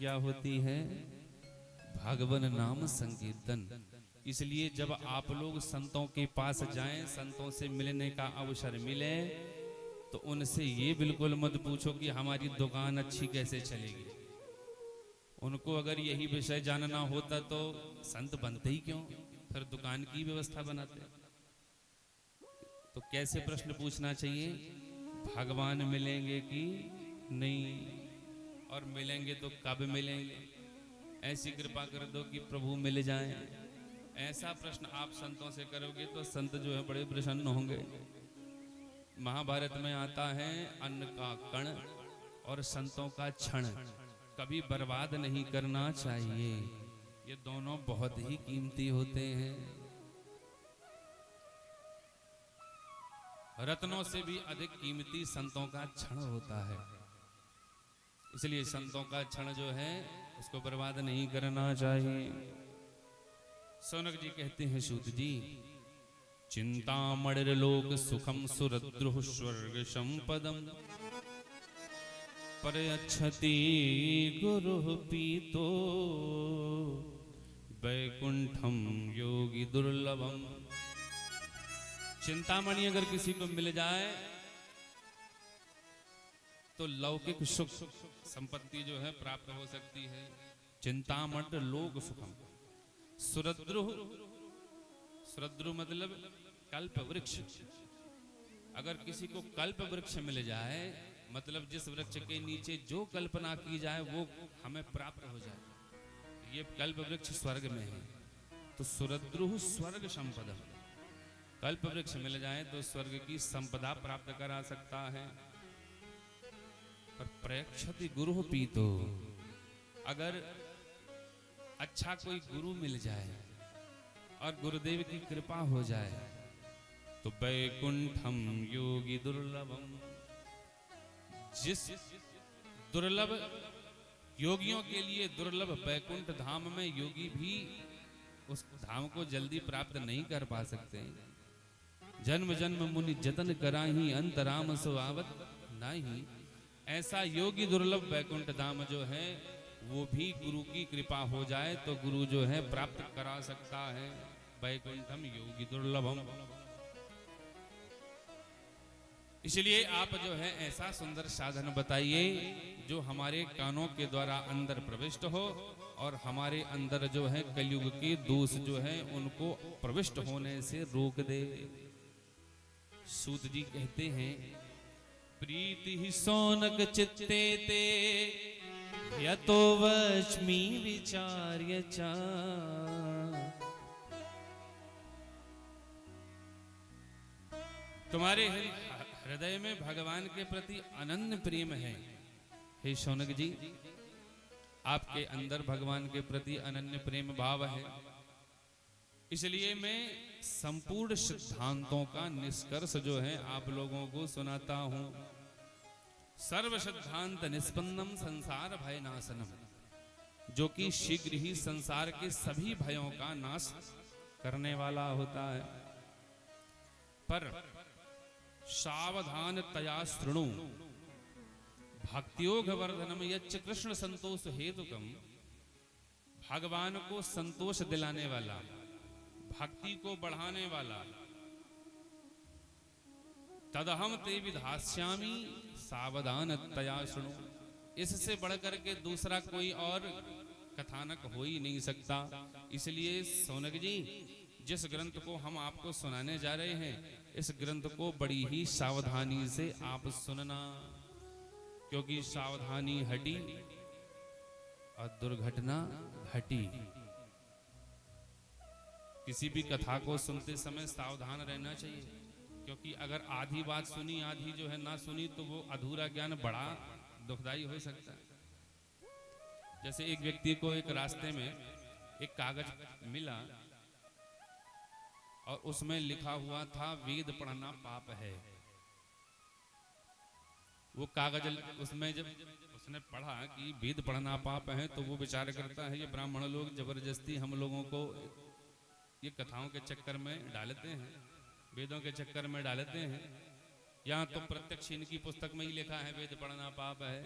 A: क्या होती है? भगवन नाम संकीर्तन। इसलिए जब आप लोग संतों के पास जाएं, संतों से मिलने का अवसर मिले, तो उनसे ये बिल्कुल मत पूछो कि हमारी दुकान अच्छी कैसे चलेगी। उनको अगर यही विषय जानना होता तो संत बनते ही क्यों, फिर दुकान की व्यवस्था बनाते। तो कैसे प्रश्न पूछना चाहिए? भगवान मिलेंगे कि नहीं, और मिलेंगे तो कब मिलेंगे, ऐसी कृपा कर दो कि प्रभु मिल जाएं। ऐसा प्रश्न आप संतों से करोगे तो संत जो है बड़े प्रसन्न होंगे। महाभारत में आता है, अन्न का कण और संतों का क्षण कभी बर्बाद नहीं करना चाहिए। ये दोनों बहुत ही कीमती होते हैं। रत्नों से भी अधिक कीमती संतों का क्षण होता है। इसलिए संतों का क्षण जो है उसको बर्बाद नहीं करना चाहिए। सौनक जी कहते हैं, सूत जी, चिंतामणिर लोक सुखम सुरद्रुः स्वर्ग संपदम परयच्छति गुरुः पीतो वैकुंठम योगी दुर्लभम। चिंतामणि अगर किसी को मिल जाए तो लौकिक सुख संपत्ति जो है प्राप्त हो सकती है। चिंतामण लोक सुखम। सुरद्रुः, सुरद्रु मतलब कल्प वृक्ष। अगर किसी को कल्प वृक्ष मिल जाए, मतलब जिस वृक्ष के नीचे जो कल्पना की जाए वो हमें प्राप्त हो जाए, ये कल्प वृक्ष स्वर्ग में है। तो सुरद्रुः स्वर्ग संपदा, कल्प वृक्ष मिल जाए तो स्वर्ग की संपदा प्राप्त करा सकता है। पर प्रयक्षति गुरु पीतो, अगर अच्छा कोई गुरु मिल जाए और गुरुदेव की कृपा हो जाए तो वैकुंठम योगी दुर्लभम। जिस दुर्लभ योगियों के लिए दुर्लभ वैकुंठ धाम में योगी भी उस धाम को जल्दी प्राप्त नहीं कर पा सकते। जन्म जन्म मुनि जतन कराही अंतराम सुआवत नाही। ऐसा योगी दुर्लभ वैकुंठ धाम जो है वो भी गुरु की कृपा हो जाए तो गुरु जो है प्राप्त करा सकता है। वैकुंठम योगी दुर्लभम। इसलिए आप जो है ऐसा सुंदर साधन बताइए जो हमारे कानों के द्वारा अंदर प्रविष्ट हो और हमारे अंदर जो है कलयुग के दोष जो है उनको प्रविष्ट होने से रोक दे। सूत जी कहते हैं, प्रीति ही सौनक चित्ते ते यतो वच्मि विचार्य च। तुम्हारे हृदय में भगवान के प्रति अनन्य प्रेम है। हे शौनक जी, आपके अंदर भगवान के प्रति अनन्य प्रेम भाव है। इसलिए मैं संपूर्ण सिद्धांतों का निष्कर्ष जो है आप लोगों को सुनाता हूं। सर्व सिद्धांत निष्पन्नम संसार भय नाशनम, जो कि शीघ्र ही संसार के सभी भयों का नाश करने वाला होता है। पर सावधान तया शृणु भक्तियोग वर्धनम यच्च कृष्ण संतोष हेतुकम। भगवान को संतोष दिलाने वाला, भक्ति को बढ़ाने वाला, तदहम ते विधास्यामि सावधान तया शृणु। इससे बढ़कर के दूसरा कोई और कथानक हो ही नहीं सकता। इसलिए सौनक जी, जिस ग्रंथ को हम आपको सुनाने जा रहे हैं, इस ग्रंथ को बड़ी ही सावधानी से आप सुनना, क्योंकि सावधानी हटी और दुर्घटना घटी। किसी भी कथा को सुनते समय सावधान रहना चाहिए, क्योंकि अगर आधी बात सुनी आधी जो है ना सुनी तो वो अधूरा ज्ञान बड़ा दुखदाई हो सकता है। जैसे एक व्यक्ति को एक रास्ते में एक कागज मिला और उसमें लिखा हुआ था वेद पढ़ना पाप है। वो कागज उसमें जब उसने पढ़ा कि वेद पढ़ना पाप है तो वो विचार करता है ये ब्राह्मण लोग जबरदस्ती हम लोगों को ये कथाओं के चक्कर में डालते हैं, वेदों के चक्कर में डालते हैं। यहाँ तो प्रत्यक्ष इनकी पुस्तक में ही लिखा है वेद पढ़ना पाप है।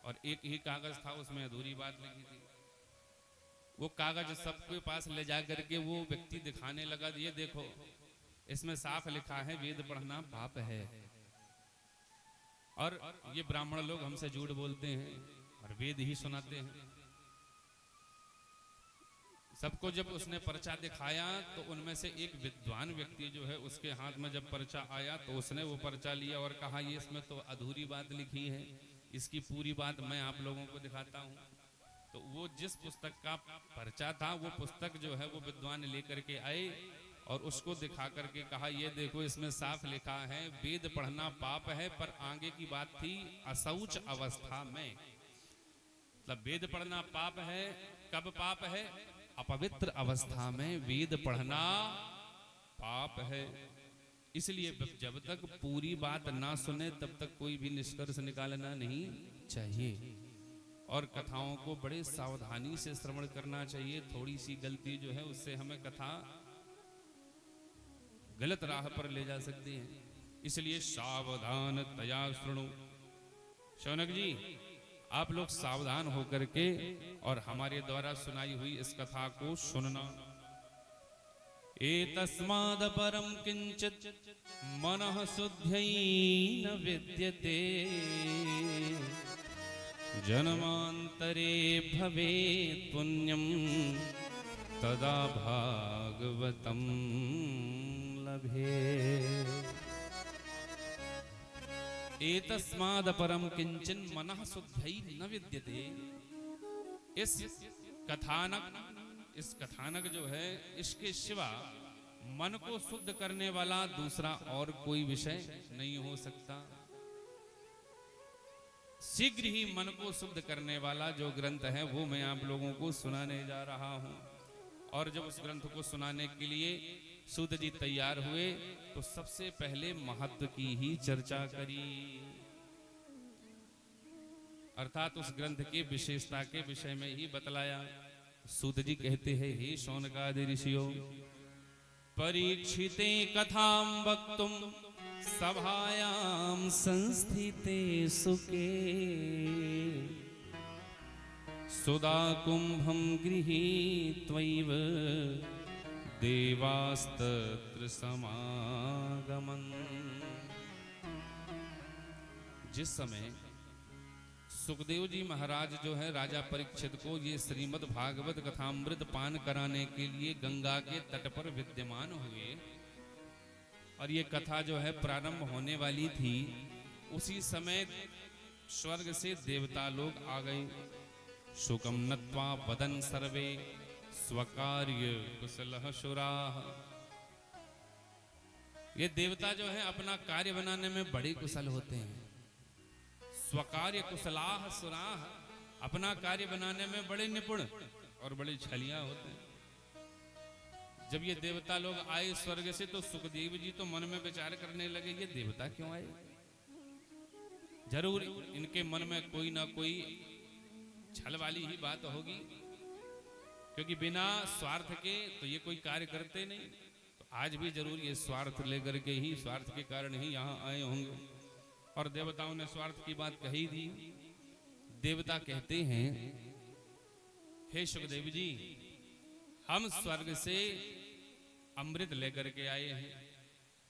A: और एक ही कागज था, उसमें अधूरी बात लिखी थी। वो कागज सबके पास ले जा करके वो व्यक्ति दिखाने लगा, ये देखो इसमें साफ लिखा है वेद पढ़ना पाप है। और ये ब्राह्मण लोग हमसे झूठ बोलते हैं और वेद ही सुनाते हैं। सबको जब उसने पर्चा दिखाया तो उनमें से एक विद्वान व्यक्ति जो है, उसके हाथ में जब पर्चा आया तो उसने वो पर्चा लिया और कहा, ये इसमें तो अधूरी बात लिखी है, इसकी पूरी बात मैं आप लोगों को दिखाता हूँ। तो वो जिस पुस्तक का पर्चा था, वो पुस्तक जो है वो विद्वान लेकर के आए और उसको दिखा करके कहा, ये देखो इसमें साफ लिखा है वेद पढ़ना पाप है, पर आगे की बात थी असौच अवस्था में। मतलब वेद पढ़ना पाप है, कब पाप है? अपवित्र अवस्था में वेद पढ़ना पाप है। इसलिए जब तक पूरी बात ना सुने तब तक कोई भी निष्कर्ष निकालना नहीं चाहिए। और कथाओं को बड़े सावधानी से श्रवण करना चाहिए। थोड़ी सी गलती जो है उससे हमें कथा गलत राह पर ले जा सकती है। इसलिए सावधान तया सुनो। शौनक जी, आप लोग सावधान होकर के और हमारे द्वारा सुनाई हुई इस कथा को सुनना। एतस्माद् परं किंचित् मनः शुद्ध्यै न विद्यते, जन्मांतरे भवेत् पुण्यं तदा भागवतं लभेत्। एतस्माद् परं किंचिन् मनः शुद्ध्यै न विद्यते। इस कथानक जो है, इसके सिवा मन को शुद्ध करने वाला दूसरा और कोई विषय नहीं हो सकता। शीघ्र ही मन को शुद्ध करने वाला जो ग्रंथ है वो मैं आप लोगों को सुनाने जा रहा हूं। और जब उस ग्रंथ को सुनाने के लिए सूत जी तैयार हुए तो सबसे पहले महत्व की ही चर्चा करी, अर्थात उस ग्रंथ की विशेषता के विषय में ही बतलाया। सूत जी कहते हैं, हे शौनकादि ऋषियों, परीक्षिते कथां वक्तुं सभायां संस्थिते सुके, सुधा कुंभं गृहीत्वैव देवास्तत्र समागमन्। जिस समय सुखदेव जी महाराज जो है राजा परीक्षित को ये श्रीमद् भागवत कथामृत पान कराने के लिए गंगा के तट पर विद्यमान हुए और ये कथा जो है प्रारंभ होने वाली थी, उसी समय स्वर्ग से देवता लोग आ गए। शुकम नत्वा वदन सर्वे स्वकार्य कुशलः शुराः। ये देवता जो है अपना कार्य बनाने में बड़े कुशल होते हैं। स्वकार्य कुशलाः सुराः, अपना कार्य बनाने में बड़े निपुण और बड़े छलिया होते हैं। जब ये देवता लोग आए स्वर्ग से तो सुखदेव जी तो मन में विचार करने लगे, ये देवता क्यों आए? जरूर इनके मन में कोई ना कोई छल वाली ही बात होगी, क्योंकि बिना स्वार्थ के तो ये कोई कार्य करते नहीं। तो आज भी जरूर ये स्वार्थ लेकर के ही, स्वार्थ के कारण ही यहाँ आए होंगे। और देवताओं ने स्वार्थ की बात कही थी। देवता कहते हैं, हे सुखदेव जी, हम स्वर्ग से अमृत लेकर के आए हैं,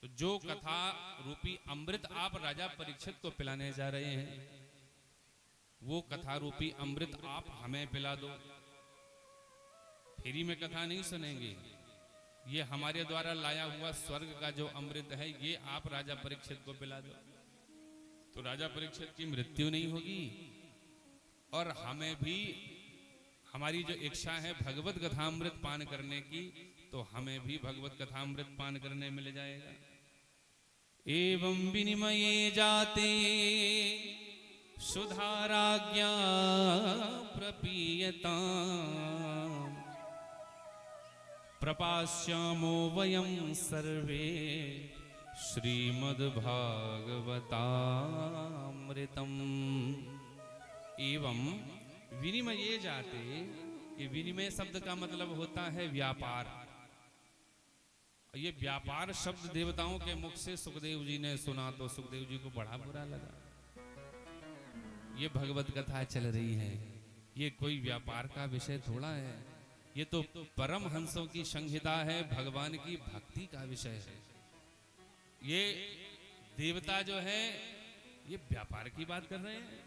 A: तो जो कथा रूपी अमृत आप राजा परीक्षित को पिलाने जा रहे हैं, वो कथा रूपी अमृत आप हमें पिला दो। फ्री में कथा नहीं सुनेंगे, ये हमारे द्वारा लाया हुआ स्वर्ग का जो अमृत है ये आप राजा परीक्षित को पिला दो, तो राजा परीक्षित की मृत्यु नहीं होगी और हमें भी हमारी जो इच्छा है भगवत कथामृत पान करने की, तो हमें भी भगवत कथामृत पान करने मिल जाएगा। एवं विनिमये जाते सुधाराज्ञा प्रपीयता, प्रपास्यामो वयं सर्वे श्रीमद्भागवतामृतम्। एवं विनिमये जाते, ये विनिमय शब्द का मतलब होता है व्यापार। ये व्यापार शब्द देवताओं के मुख से सुखदेव जी ने सुना तो सुखदेव जी को बड़ा बुरा लगा। ये भगवत कथा चल रही है, ये कोई व्यापार का विषय थोड़ा है, ये तो परम हंसों की संहिता है, भगवान की भक्ति का विषय है। ये देवता जो है ये व्यापार की बात कर रहे हैं,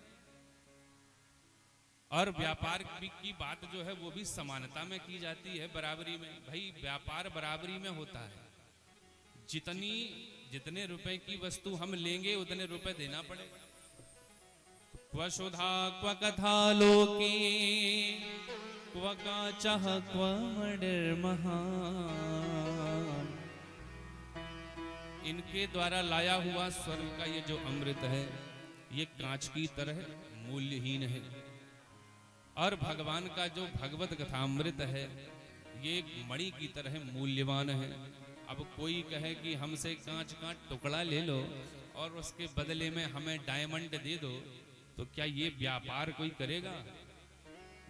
A: और व्यापार की बात जो है वो भी समानता में की जाती है, बराबरी में। भाई व्यापार बराबरी में होता है, जितने रुपए की वस्तु हम लेंगे उतने रुपए देना पड़ेगा। क्व सुधा क्व कथा लोके क्व काचः क्व मणिर्महान्। इनके द्वारा लाया हुआ स्वर्ग का ये जो अमृत है ये कांच की तरह मूल्यहीन है, और भगवान का जो भगवत कथामृत है ये मणि की तरह मूल्यवान है। अब कोई कहे कि हमसे कांच का टुकड़ा ले लो और उसके बदले में हमें डायमंड दे दो, तो क्या ये व्यापार कोई करेगा?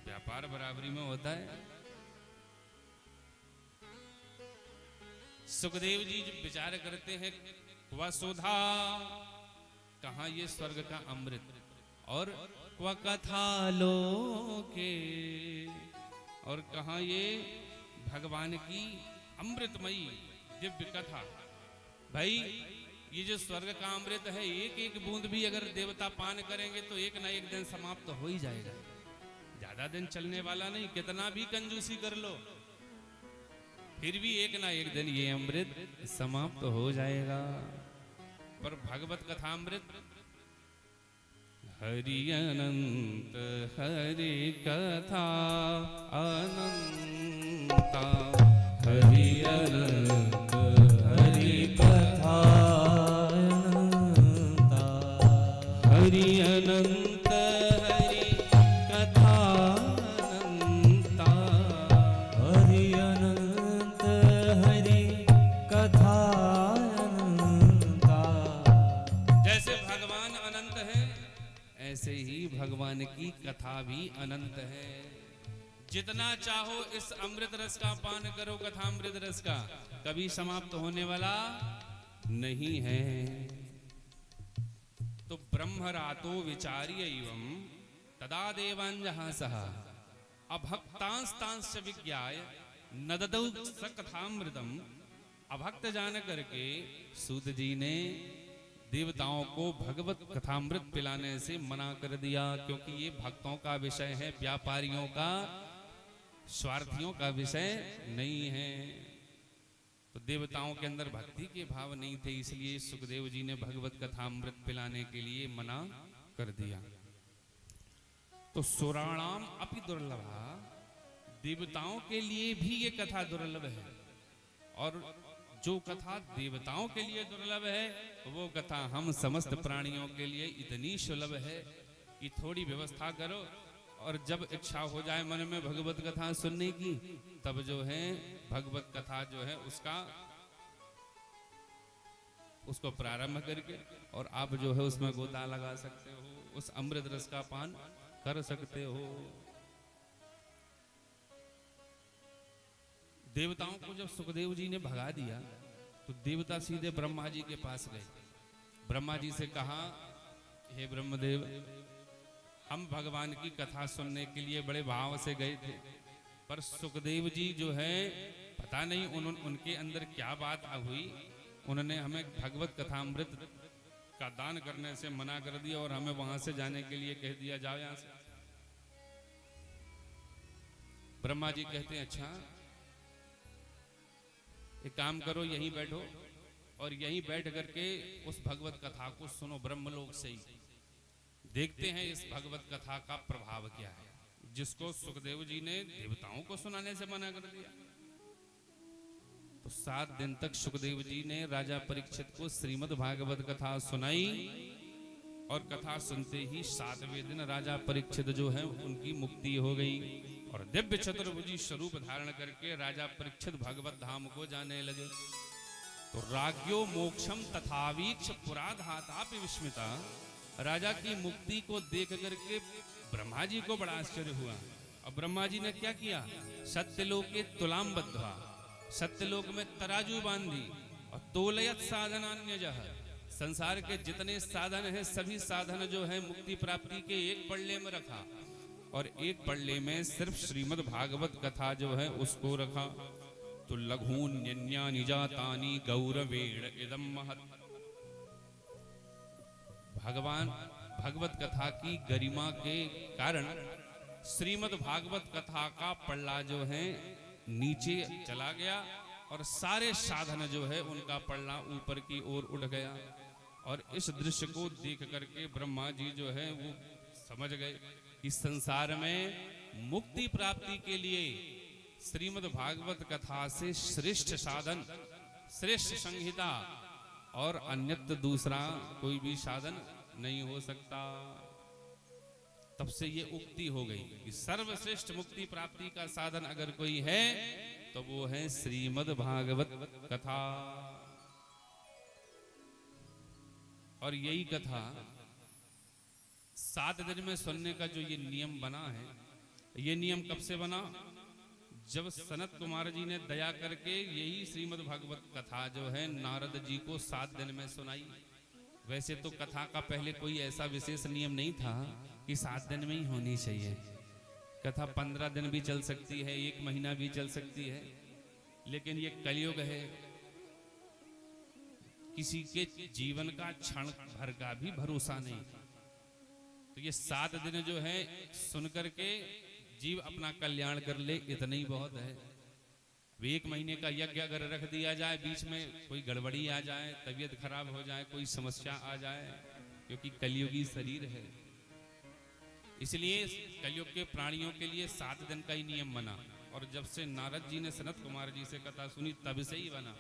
A: व्यापार बराबरी में होता है। सुखदेव जी जब विचार करते हैं क्व सुधा, कहा ये स्वर्ग का अमृत, और क्व कथा लोके, और कहा ये भगवान की अमृतमयी दिव्य कथा। भाई ये जो स्वर्ग का अमृत है, एक एक बूंद भी अगर देवता पान करेंगे तो एक ना एक दिन समाप्त हो ही जाएगा, ज्यादा दिन चलने वाला नहीं। कितना भी कंजूसी कर लो फिर भी एक ना एक दिन ये अमृत समाप्त हो जाएगा। पर भगवत कथामृत हरि अनंत हरि कथा अनंता, हरि अनंत हरि कथा अनंता, हरि अनंत हरि कथा अनंता, हरि अनंत हरि कथा अनंता। जैसे भगवान अनंत है ऐसे ही भगवान की कथा भी अनंत है। जितना चाहो इस अमृत रस का पान करो, कथामृत रस का, कभी समाप्त होने वाला नहीं है। तो ब्रह्मरातो विचार्यैवं तदा देवांजहासः अभक्तांस्तांश्च विज्ञाय नददौ स कथामृतम्। अभक्त जान करके सूत जी ने देवताओं को भगवत कथामृत पिलाने से मना कर दिया, क्योंकि ये भक्तों का विषय है, व्यापारियों का, स्वार्थियों का विषय नहीं है। तो देवताओं के अंदर भक्ति के भाव नहीं थे, इसलिए सुखदेव जी ने भगवत कथामृत पिलाने के लिए मना कर दिया। तो सुराणाम अपि दुर्लभा, देवताओं के लिए भी ये कथा दुर्लभ है, और जो कथा देवताओं के लिए दुर्लभ है वो कथा हम समस्त प्राणियों के लिए इतनी सुलभ है कि थोड़ी व्यवस्था करो, और जब इच्छा हो जाए मन में भगवत कथा सुनने की, तब जो है भगवत कथा जो है उसको प्रारंभ करके, और आप जो है उसमें गोता लगा सकते हो, उस अमृत रस का पान कर सकते हो। देवताओं को जब सुखदेव जी ने भगा दिया तो देवता सीधे ब्रह्मा जी के पास गए। ब्रह्मा जी से कहा, हे ब्रह्मदेव, हम भगवान की कथा सुनने के लिए बड़े भाव से गए थे, पर सुखदेव जी जो है पता नहीं उनके अंदर क्या बात हुई, उन्होंने हमें भगवत कथामृत का दान करने से मना कर दिया और हमें वहां से जाने के लिए कह दिया, जाओ यहां से। ब्रह्मा जी कहते हैं, अच्छा एक काम करो, यहीं बैठो और यहीं बैठ करके उस भगवत कथा को सुनो ब्रह्मलोक से ही, देखते हैं इस भगवत कथा का प्रभाव क्या है, जिसको सुखदेव जी ने देवताओं को सुनाने से मना कर दिया। तो 7 दिन तक सुखदेव जी ने राजा परीक्षित को श्रीमद् भागवत कथा सुनाई, और कथा सुनते ही 7वें दिन राजा परीक्षित जो है उनकी मुक्ति हो गई, और दिव्य चतुर्भुजी स्वरूप धारण करके राजा परीक्षित भगवत धाम को जाने लगे। तो राज्ञो मोक्षम तथावीक्ष पुराधातापि विस्मिता, राजा की मुक्ति को देख करके ब्रह्मा जी को बड़ा आश्चर्य हुआ। और ब्रह्मा जी ने क्या किया, सत्यलोके तुलाम बद्ध्वा, सत्यलोक में तराजू बांधी, और तोलयत साधनान्यजः, संसार के जितने साधन हैं सभी साधन जो है मुक्ति प्राप्ति के एक पल्ले में रखा, और एक पल्ले में सिर्फ श्रीमद् भागवत कथा जो है उसको रखा। तो लघून्यन्या निजातानि गौरवेण इदम महत्। भगवान भगवत कथा की गरिमा के कारण श्रीमद् भागवत कथा का पल्ला जो है नीचे चला गया, और सारे साधन जो है उनका पल्ला ऊपर की ओर उठ गया। और इस दृश्य को देख करके ब्रह्मा जी जो है वो समझ गए कि संसार में मुक्ति प्राप्ति के लिए श्रीमद् भागवत कथा से श्रेष्ठ साधन, श्रेष्ठ संहिता और अन्यत्र दूसरा कोई भी साधन नहीं हो सकता। तब से ये उक्ति हो गई कि सर्वश्रेष्ठ मुक्ति प्राप्ति का साधन अगर कोई है तो वो है श्रीमद् भागवत कथा। और यही कथा 7 दिन में सुनने का जो ये नियम बना है, ये नियम कब से बना? जब सनत कुमार जी ने दया करके यही श्रीमद् भागवत कथा जो है नारद जी को 7 दिन में सुनाई। वैसे तो कथा का पहले कोई ऐसा विशेष नियम नहीं था कि 7 दिन में ही होनी चाहिए। कथा 15 दिन भी चल सकती है, 1 महीना भी चल सकती है, लेकिन ये कलयुग है, किसी के जीवन का क्षण भर का भी भरोसा नहीं। तो ये 7 दिन जो है सुन करके जीव अपना कल्याण कर ले, इतना ही बहुत है। 1 महीने का यज्ञ अगर रख दिया जाए, बीच में कोई गड़बड़ी आ जाए, तबीयत खराब हो जाए, कोई समस्या आ जाए, क्योंकि कलयुगी शरीर है, इसलिए कलयुग के प्राणियों के लिए 7 दिन का ही नियम बना। और जब से नारद जी ने सनत कुमार जी से कथा सुनी तब से ही बना।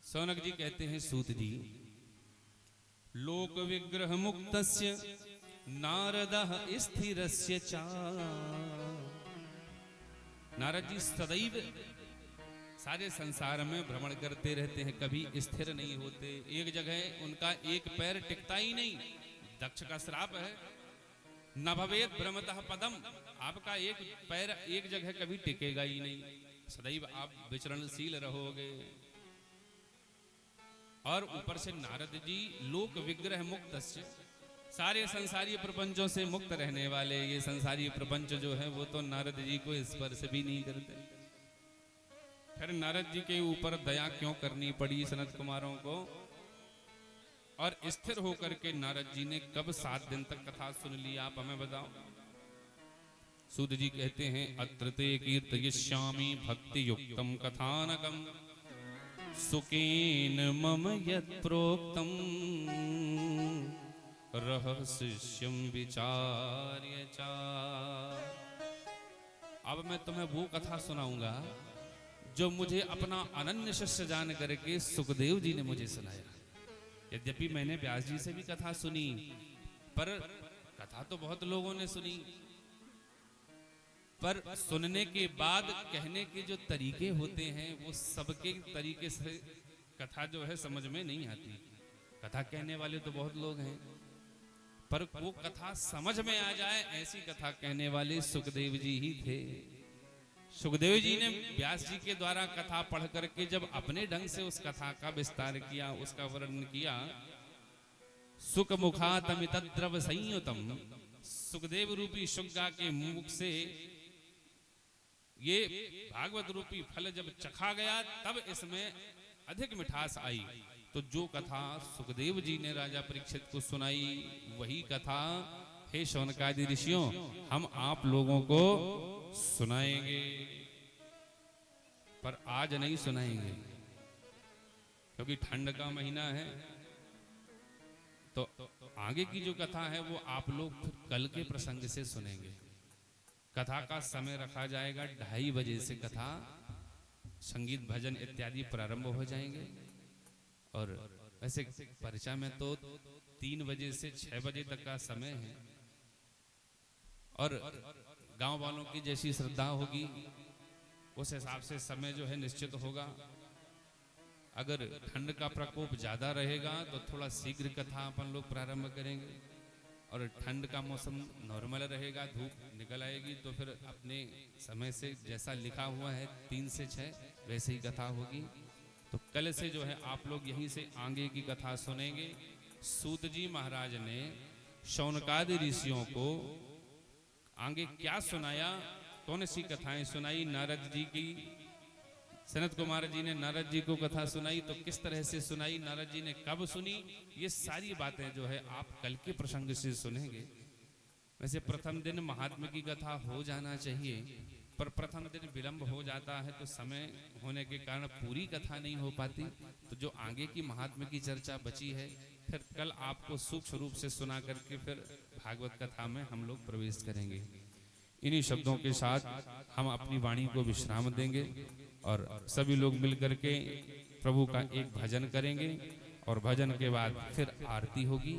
A: सौनक जी कहते हैं, सूत जी, लोक विग्रह मुक्तस्य नारदः स्थिरस्य चा। नारद जी सदैव सारे संसार में भ्रमण करते रहते हैं, कभी स्थिर नहीं होते। एक जगह उनका एक पैर टिकता ही नहीं। दक्ष का श्राप है, न भवेत भ्रमतः पदम, आपका एक पैर एक जगह कभी टिकेगा ही नहीं, सदैव आप विचरणशील रहोगे। और ऊपर से नारद जी लोक विग्रह मुक्तस्य, सारे संसारी प्रपंचों से मुक्त रहने वाले, ये संसारी प्रपंच जो है वो तो नारद जी को स्पर्श भी नहीं करते। फिर नारद जी के ऊपर दया क्यों करनी पड़ी सनत कुमारों को? और स्थिर होकर के नारद जी ने कब 7 दिन तक कथा सुन ली, आप हमें बताओ। सूत जी कहते हैं, अत्र ते कीर्तयिष्यामि भक्ति युक्तम कथानकम सुकेन मम यत् प्रोक्तम रहस्यम विचार्य चा। अब मैं तुम्हें वो कथा सुनाऊंगा जो मुझे अपना अनन्य शिष्य जान करके सुखदेव जी ने मुझे सुनाया। यद्यपि मैंने व्यास जी से भी कथा सुनी, पर कथा तो बहुत लोगों ने सुनी, पर सुनने के बाद कहने के जो तरीके होते हैं वो सबके तरीके से कथा जो है समझ में नहीं आती। कथा कहने वाले तो बहुत लोग हैं, पर वो कथा समझ में आ जाए ऐसी कथा कहने वाले सुखदेव जी ही थे। सुखदेव जी ने व्यास जी के द्वारा कथा पढ़ करके जब अपने ढंग से उस कथा का विस्तार किया, उसका वर्णन किया, सुख मुखातमितद्रव संयुतम, सुखदेव रूपी शुग्गा के मुख से ये भागवत रूपी फल जब चखा गया तब इसमें अधिक मिठास आई। तो जो कथा सुखदेव जी ने राजा परीक्षित को सुनाई वही कथा हे शौनकादि ऋषियों हम आप लोगों को सुनाएंगे, पर आज नहीं सुनाएंगे क्योंकि ठंड का महीना है। तो आगे की जो कथा है वो आप लोग फिर कल के प्रसंग से सुनेंगे। कथा का समय रखा जाएगा 2:30 बजे से कथा, संगीत भजन इत्यादि प्रारंभ हो जाएंगे। और वैसे परिचय में तो 3 बजे से 6 बजे तक का समय है, और गांव वालों की जैसी श्रद्धा होगी उस हिसाब से समय जो है निश्चित होगा। अगर ठंड का प्रकोप ज्यादा रहेगा तो थोड़ा शीघ्र कथा अपन लोग प्रारंभ करेंगे, और ठंड का मौसम नॉर्मल रहेगा, धूप निकल आएगी तो फिर अपने समय से जैसा लिखा हुआ है 3 से 6 वैसे ही कथा होगी। तो कल से जो है आप लोग यहीं से आगे की कथा सुनेंगे। सूत जी महाराज ने शौनकादि ऋषियों को आगे क्या सुनाया, कौन सी कथाएं सुनाई। नारद जी की, सनत कुमार जी ने नारद जी को कथा सुनाई, तो किस तरह से सुनाई, नारद जी ने कब सुनी, ये सारी बातें जो है आप कल के प्रसंग से सुनेंगे। वैसे प्रथम दिन महात्मा की कथा हो जाना चाहिए, पर प्रथम दिन विलंब हो जाता है तो समय होने के कारण पूरी कथा नहीं हो पाती। तो जो आगे की महात्मा की चर्चा बची है फिर कल आपको सूक्ष्म रूप से सुना करके फिर भागवत कथा में हम लोग प्रवेश करेंगे। इन्हीं शब्दों के साथ हम अपनी वाणी को विश्राम देंगे और सभी लोग मिलकर के प्रभु का एक भजन करेंगे और भजन के बाद फिर आरती होगी।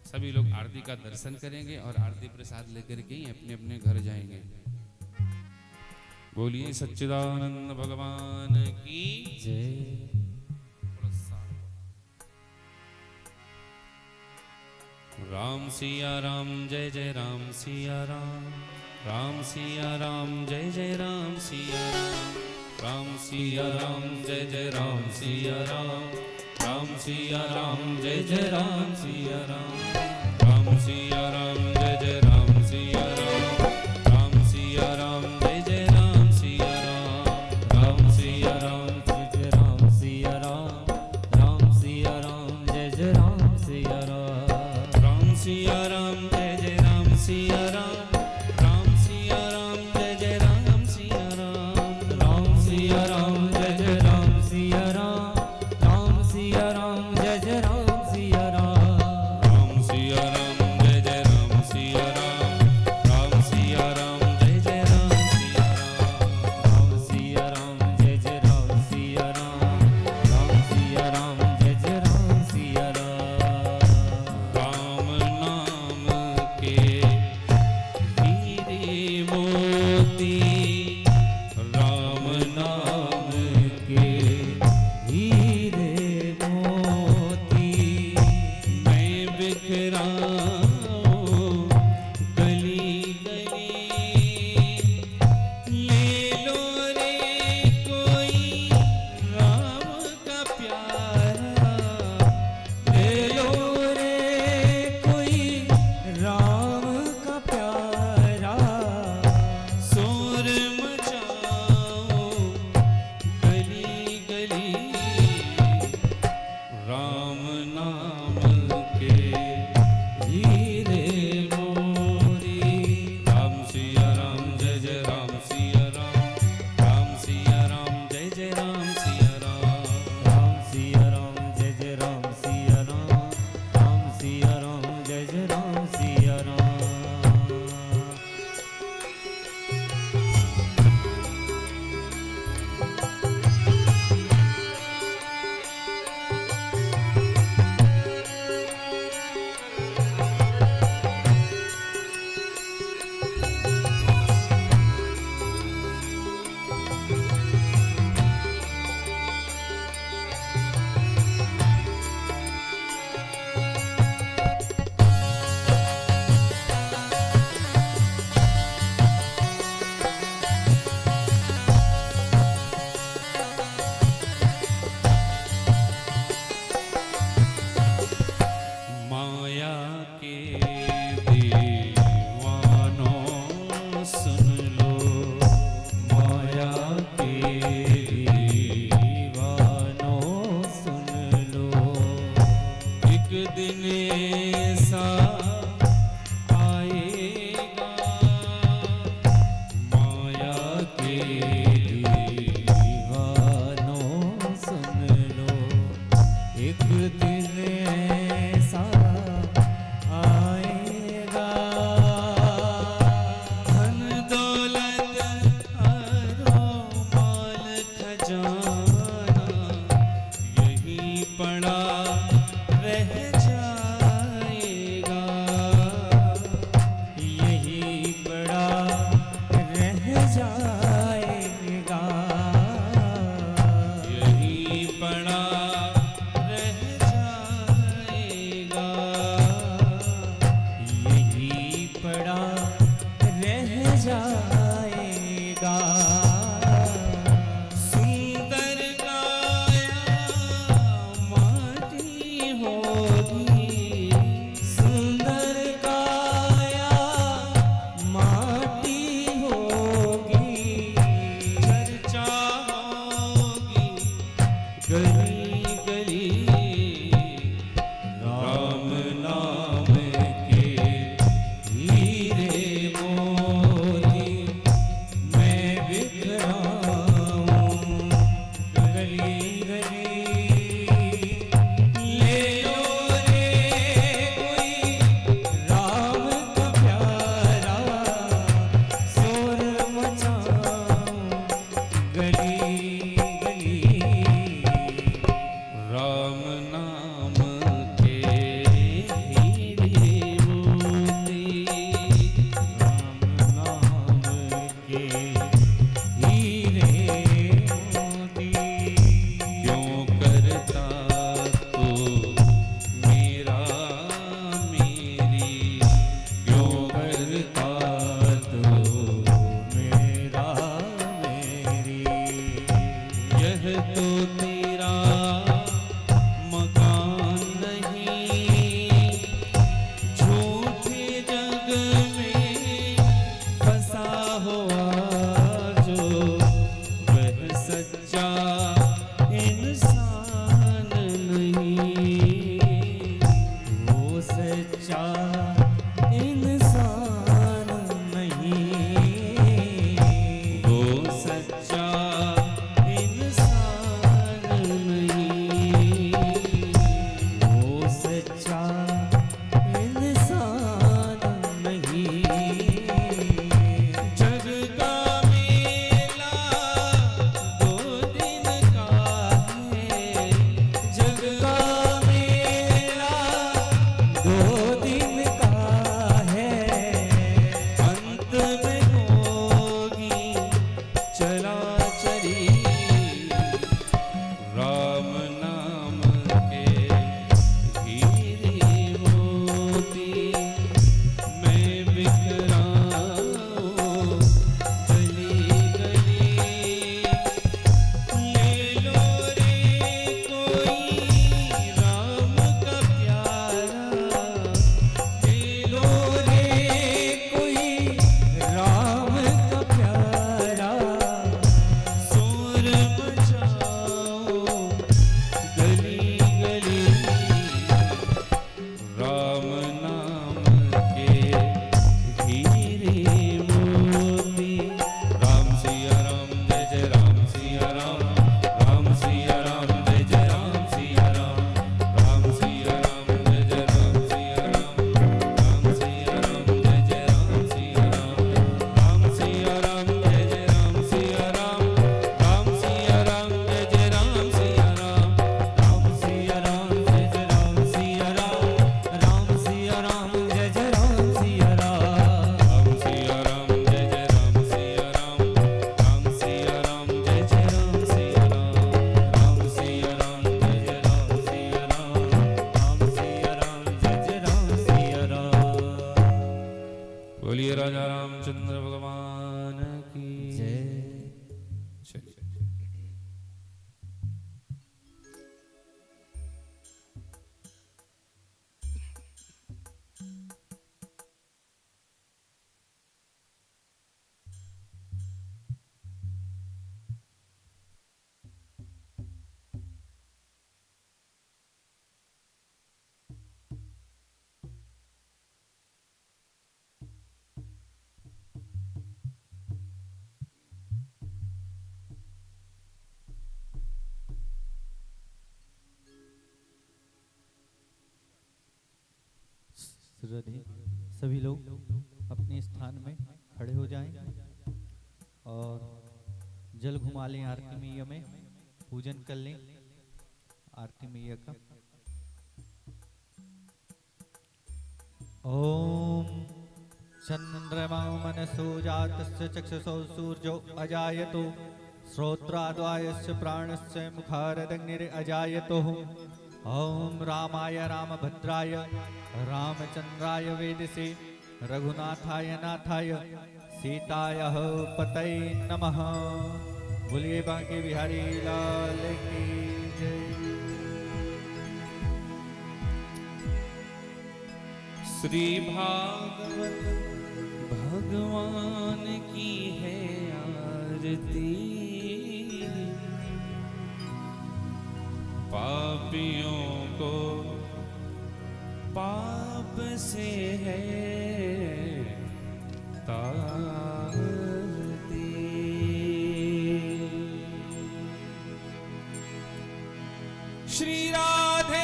A: सभी लोग आरती का दर्शन करेंगे और आरती प्रसाद लेकर के ही अपने अपने घर जाएंगे। बोलिए सच्चिदानंद भगवान की
B: जय।
A: राम सिया राम जय जय राम सिया राम, राम सिया राम जय जय राम सिया राम, राम सिया राम जय जय राम सिया राम, राम सिया राम जय जय राम सिया राम, राम सिया राम जय जय राम सिया राम, राम सिया राम जय जय राम सिया राम, राम सिया राम
B: जय जय राम सिया राम, राम सिया राम जय जय राम सिया राम,
A: राम सिया राम जय जय राम सिया राम, राम सिया राम जय जय राम सिया राम,
B: राम सिया राम जय जय राम सिया राम, राम सिया राम जय जय राम सिया राम,
A: राम सिया राम जय जय राम
B: जाएगा।
A: सुंदर काया माटी होगी,
B: सुंदर काया माटी होगी,
A: चर्चा होगी गली गली राम नाम के
B: हीरे मोती मैं बिखराऊं गली गली। ले लो रे कोई राम का प्यारा, शोर मचाऊं गली गली।
A: राम नाम के हीरे मोती,
B: राम नाम के हीरे मोती।
A: क्यों करता तू मेरा मेरी, क्यों करता
B: तू मेरा मेरी।
A: यह तो तेरा मकान नहीं, झूठे जग में फंसा हुआ जो वह सच्चा इंसान नहीं।
B: वो सच्चा इंसान नहीं,
A: वो सच्चा इंसान नहीं।
B: वो सच्चा इंसान नहीं।
A: जग का मेला 2 दिन का है,
B: जग का मेला 2 दिन का है,
A: अंत में होगी चराचरी। राम नाम के हीरे मोती मैं बिखराऊं गली गली। ले लो रे कोई राम का प्यारा, ले लो
B: रे कोई राम का प्यारा,
A: शोर मचाओ गली गली। राम नाम के हीरे मोती। राम सिया राम जय जय राम सिया राम, राम सिया राम जय जय राम सिया राम, राम सिया राम जय जय राम सिया राम, राम सिया राम जय जय राम सिया राम, राम सिया राम जय जय राम सिया राम, राम सिया राम जय जय राम सिया राम,
B: राम सिया राम जय जय राम सिया राम, राम सिया राम जय जय राम सिया राम।
A: राम सिया राम जय जय राम सिया राम, राम सिया राम जय जय राम सिया राम, राम सिया राम जय जय राम सिया राम,
B: राम सिया राम जय जय राम सिया राम।
A: बोलिए राजा रामचंद्र भगवान की
B: जय।
A: चलिए।
B: श्रद्धे सभी लोग अपने स्थान में खड़े हो जाएं और जल घुमा लें आरती मैया में, पूजन कर लें आरती मैया का। ओम चंद्रमा मनसो जातस्य चक्षुषो सूर्यो अजायतो श्रोत्राद्वायस्य प्राणस्य मुखारदग्निरजायतो। ओम रामाय रामभद्राय रामचंद्राय वेदसे रघुनाथाय नाथाय सीतायः पतये नमः। बोलिए बांके बिहारी लाल की जय।
A: श्री भागवत भगवान की है आरती, पापियों को पाप से है तारती। श्री राधे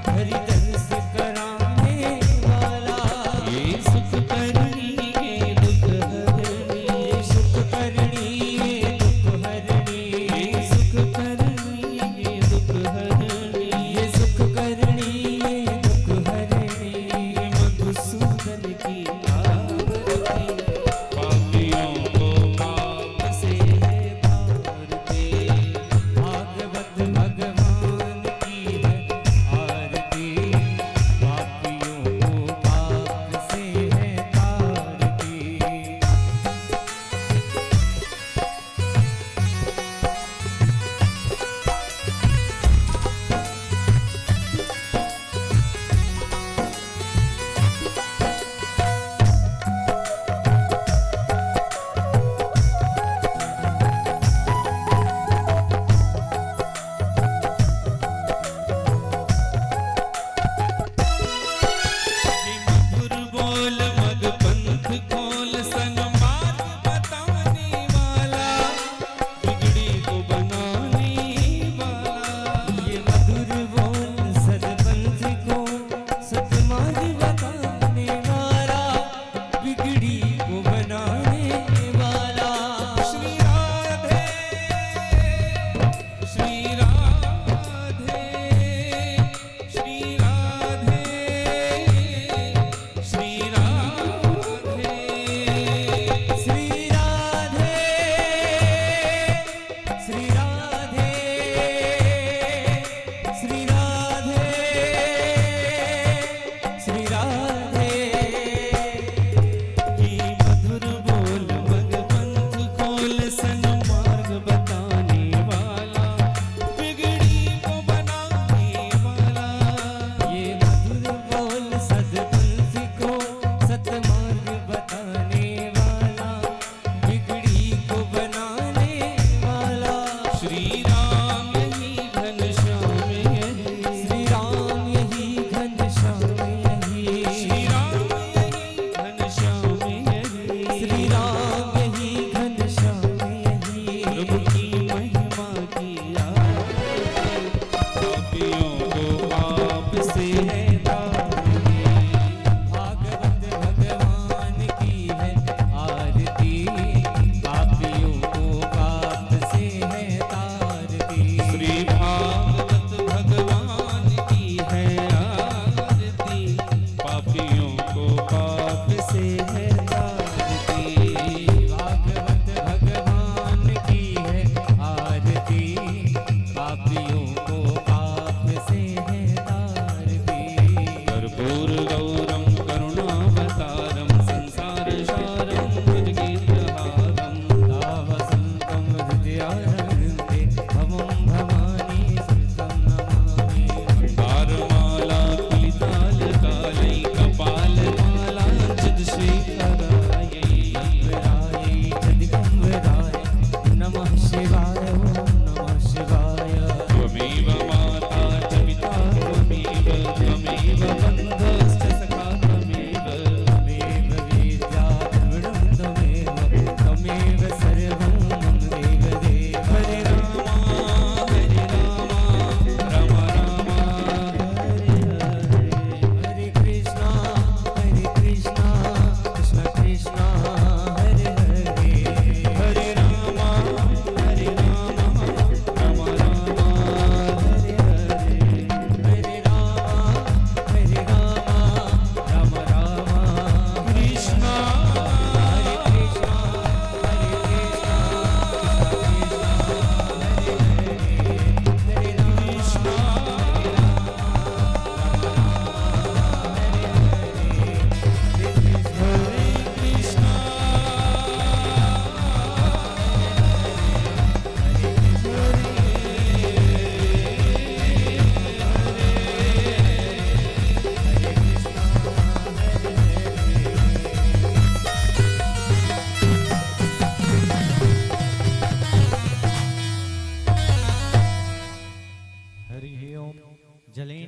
C: हरि दर्शन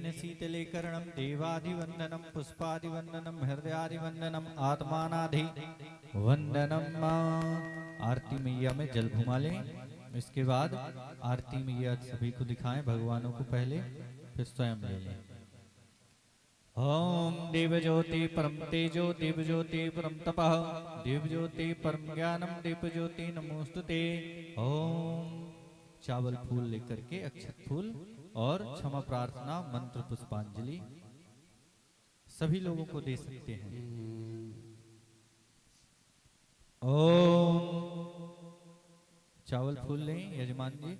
B: तेन शीतलीकरणं देवादिवंदनं पुष्पादिवंदनं हृदयादिवंदनं आत्मानादि वंदनम। आरती मैया में जल घुमा लें। इसके बाद आरती मैया सभी को दिखाएं, भगवानों को पहले, फिर स्वयं ले लें। ओम देव ज्योति परम तेजो देव ज्योति परम तपः देव ज्योति परम ज्ञानम देव ज्योति नमोस्तुते। ओम चावल फूल लेकर के अक्षत फूल और क्षमा प्रार्थना मंत्र पुष्पांजलि सभी लोगों को दे सकते हैं। ओम चावल फूल लें यजमान जी।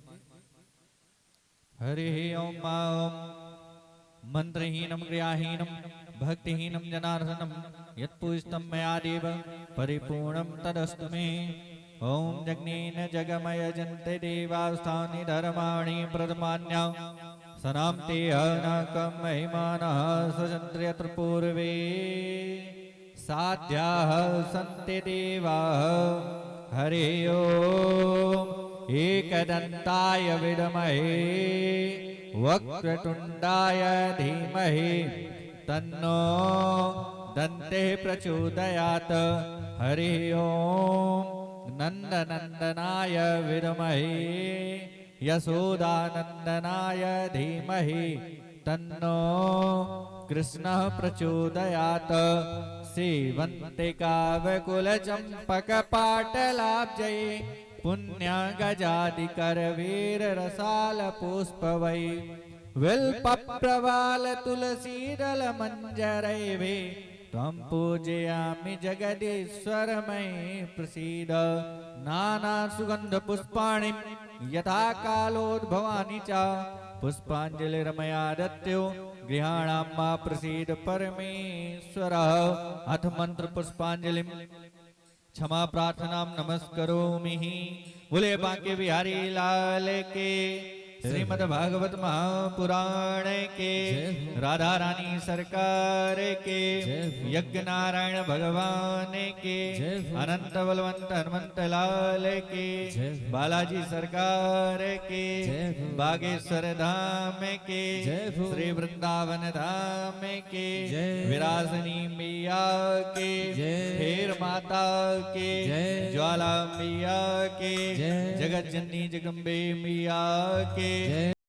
B: हरि ओम मंत्रहीनम क्रियाहीनम भक्तिहीनम जनार्दनम यत्पूजितं मया देव परिपूर्णं तदस्तु मे। ओम जग्नेन जगमय जन्ते देवास्थानि धर्माणि प्रथमान्या सनाम्ते अनकं महिमानः स्वजन्त्र्यत्र पूर्वे साध्याः सन्ति देवाः। हरि ओम एकदन्ताय विद्महे वक्रतुंडाय धीमहि तन्नो दन्तेः प्रचोदयात्। हरि ओम नंदनंदनाय विद्महे यशोदानंदनाय धीमहि तन्नो कृष्णः प्रचोदयात्। सेवन्ते काव्यकुलचम्पकपाटलाब्जये पुण्य गजादिकर वीर रसाल पुष्प वै विल्पप्रवाल तुलसीदल मंजरैवे त्वं पूजयामि जगदीश्वर मयि प्रसीद। नाना सुगंध पुष्पाणि यथा कालोद्भवानि च पुष्पांजलिर्मया दत्तो गृहाणां मा प्रसीद परमेश्वरः। अथ मंत्र पुष्पांजलिं क्षमा प्रार्थना नमस्करोमि। बोले बांके बिहारी लाल के। श्रीमद् भागवत महापुराण के। राधा रानी सरकार के। यज्ञ नारायण भगवान के। अनंत बलवंत हनुमंत लाल के। बालाजी सरकार के। बागेश्वर धाम के। श्री वृंदावन धाम के। विरासनी मैया के। हेर माता के। ज्वाला मैया के। जगत जननी जगम्बे मैया के।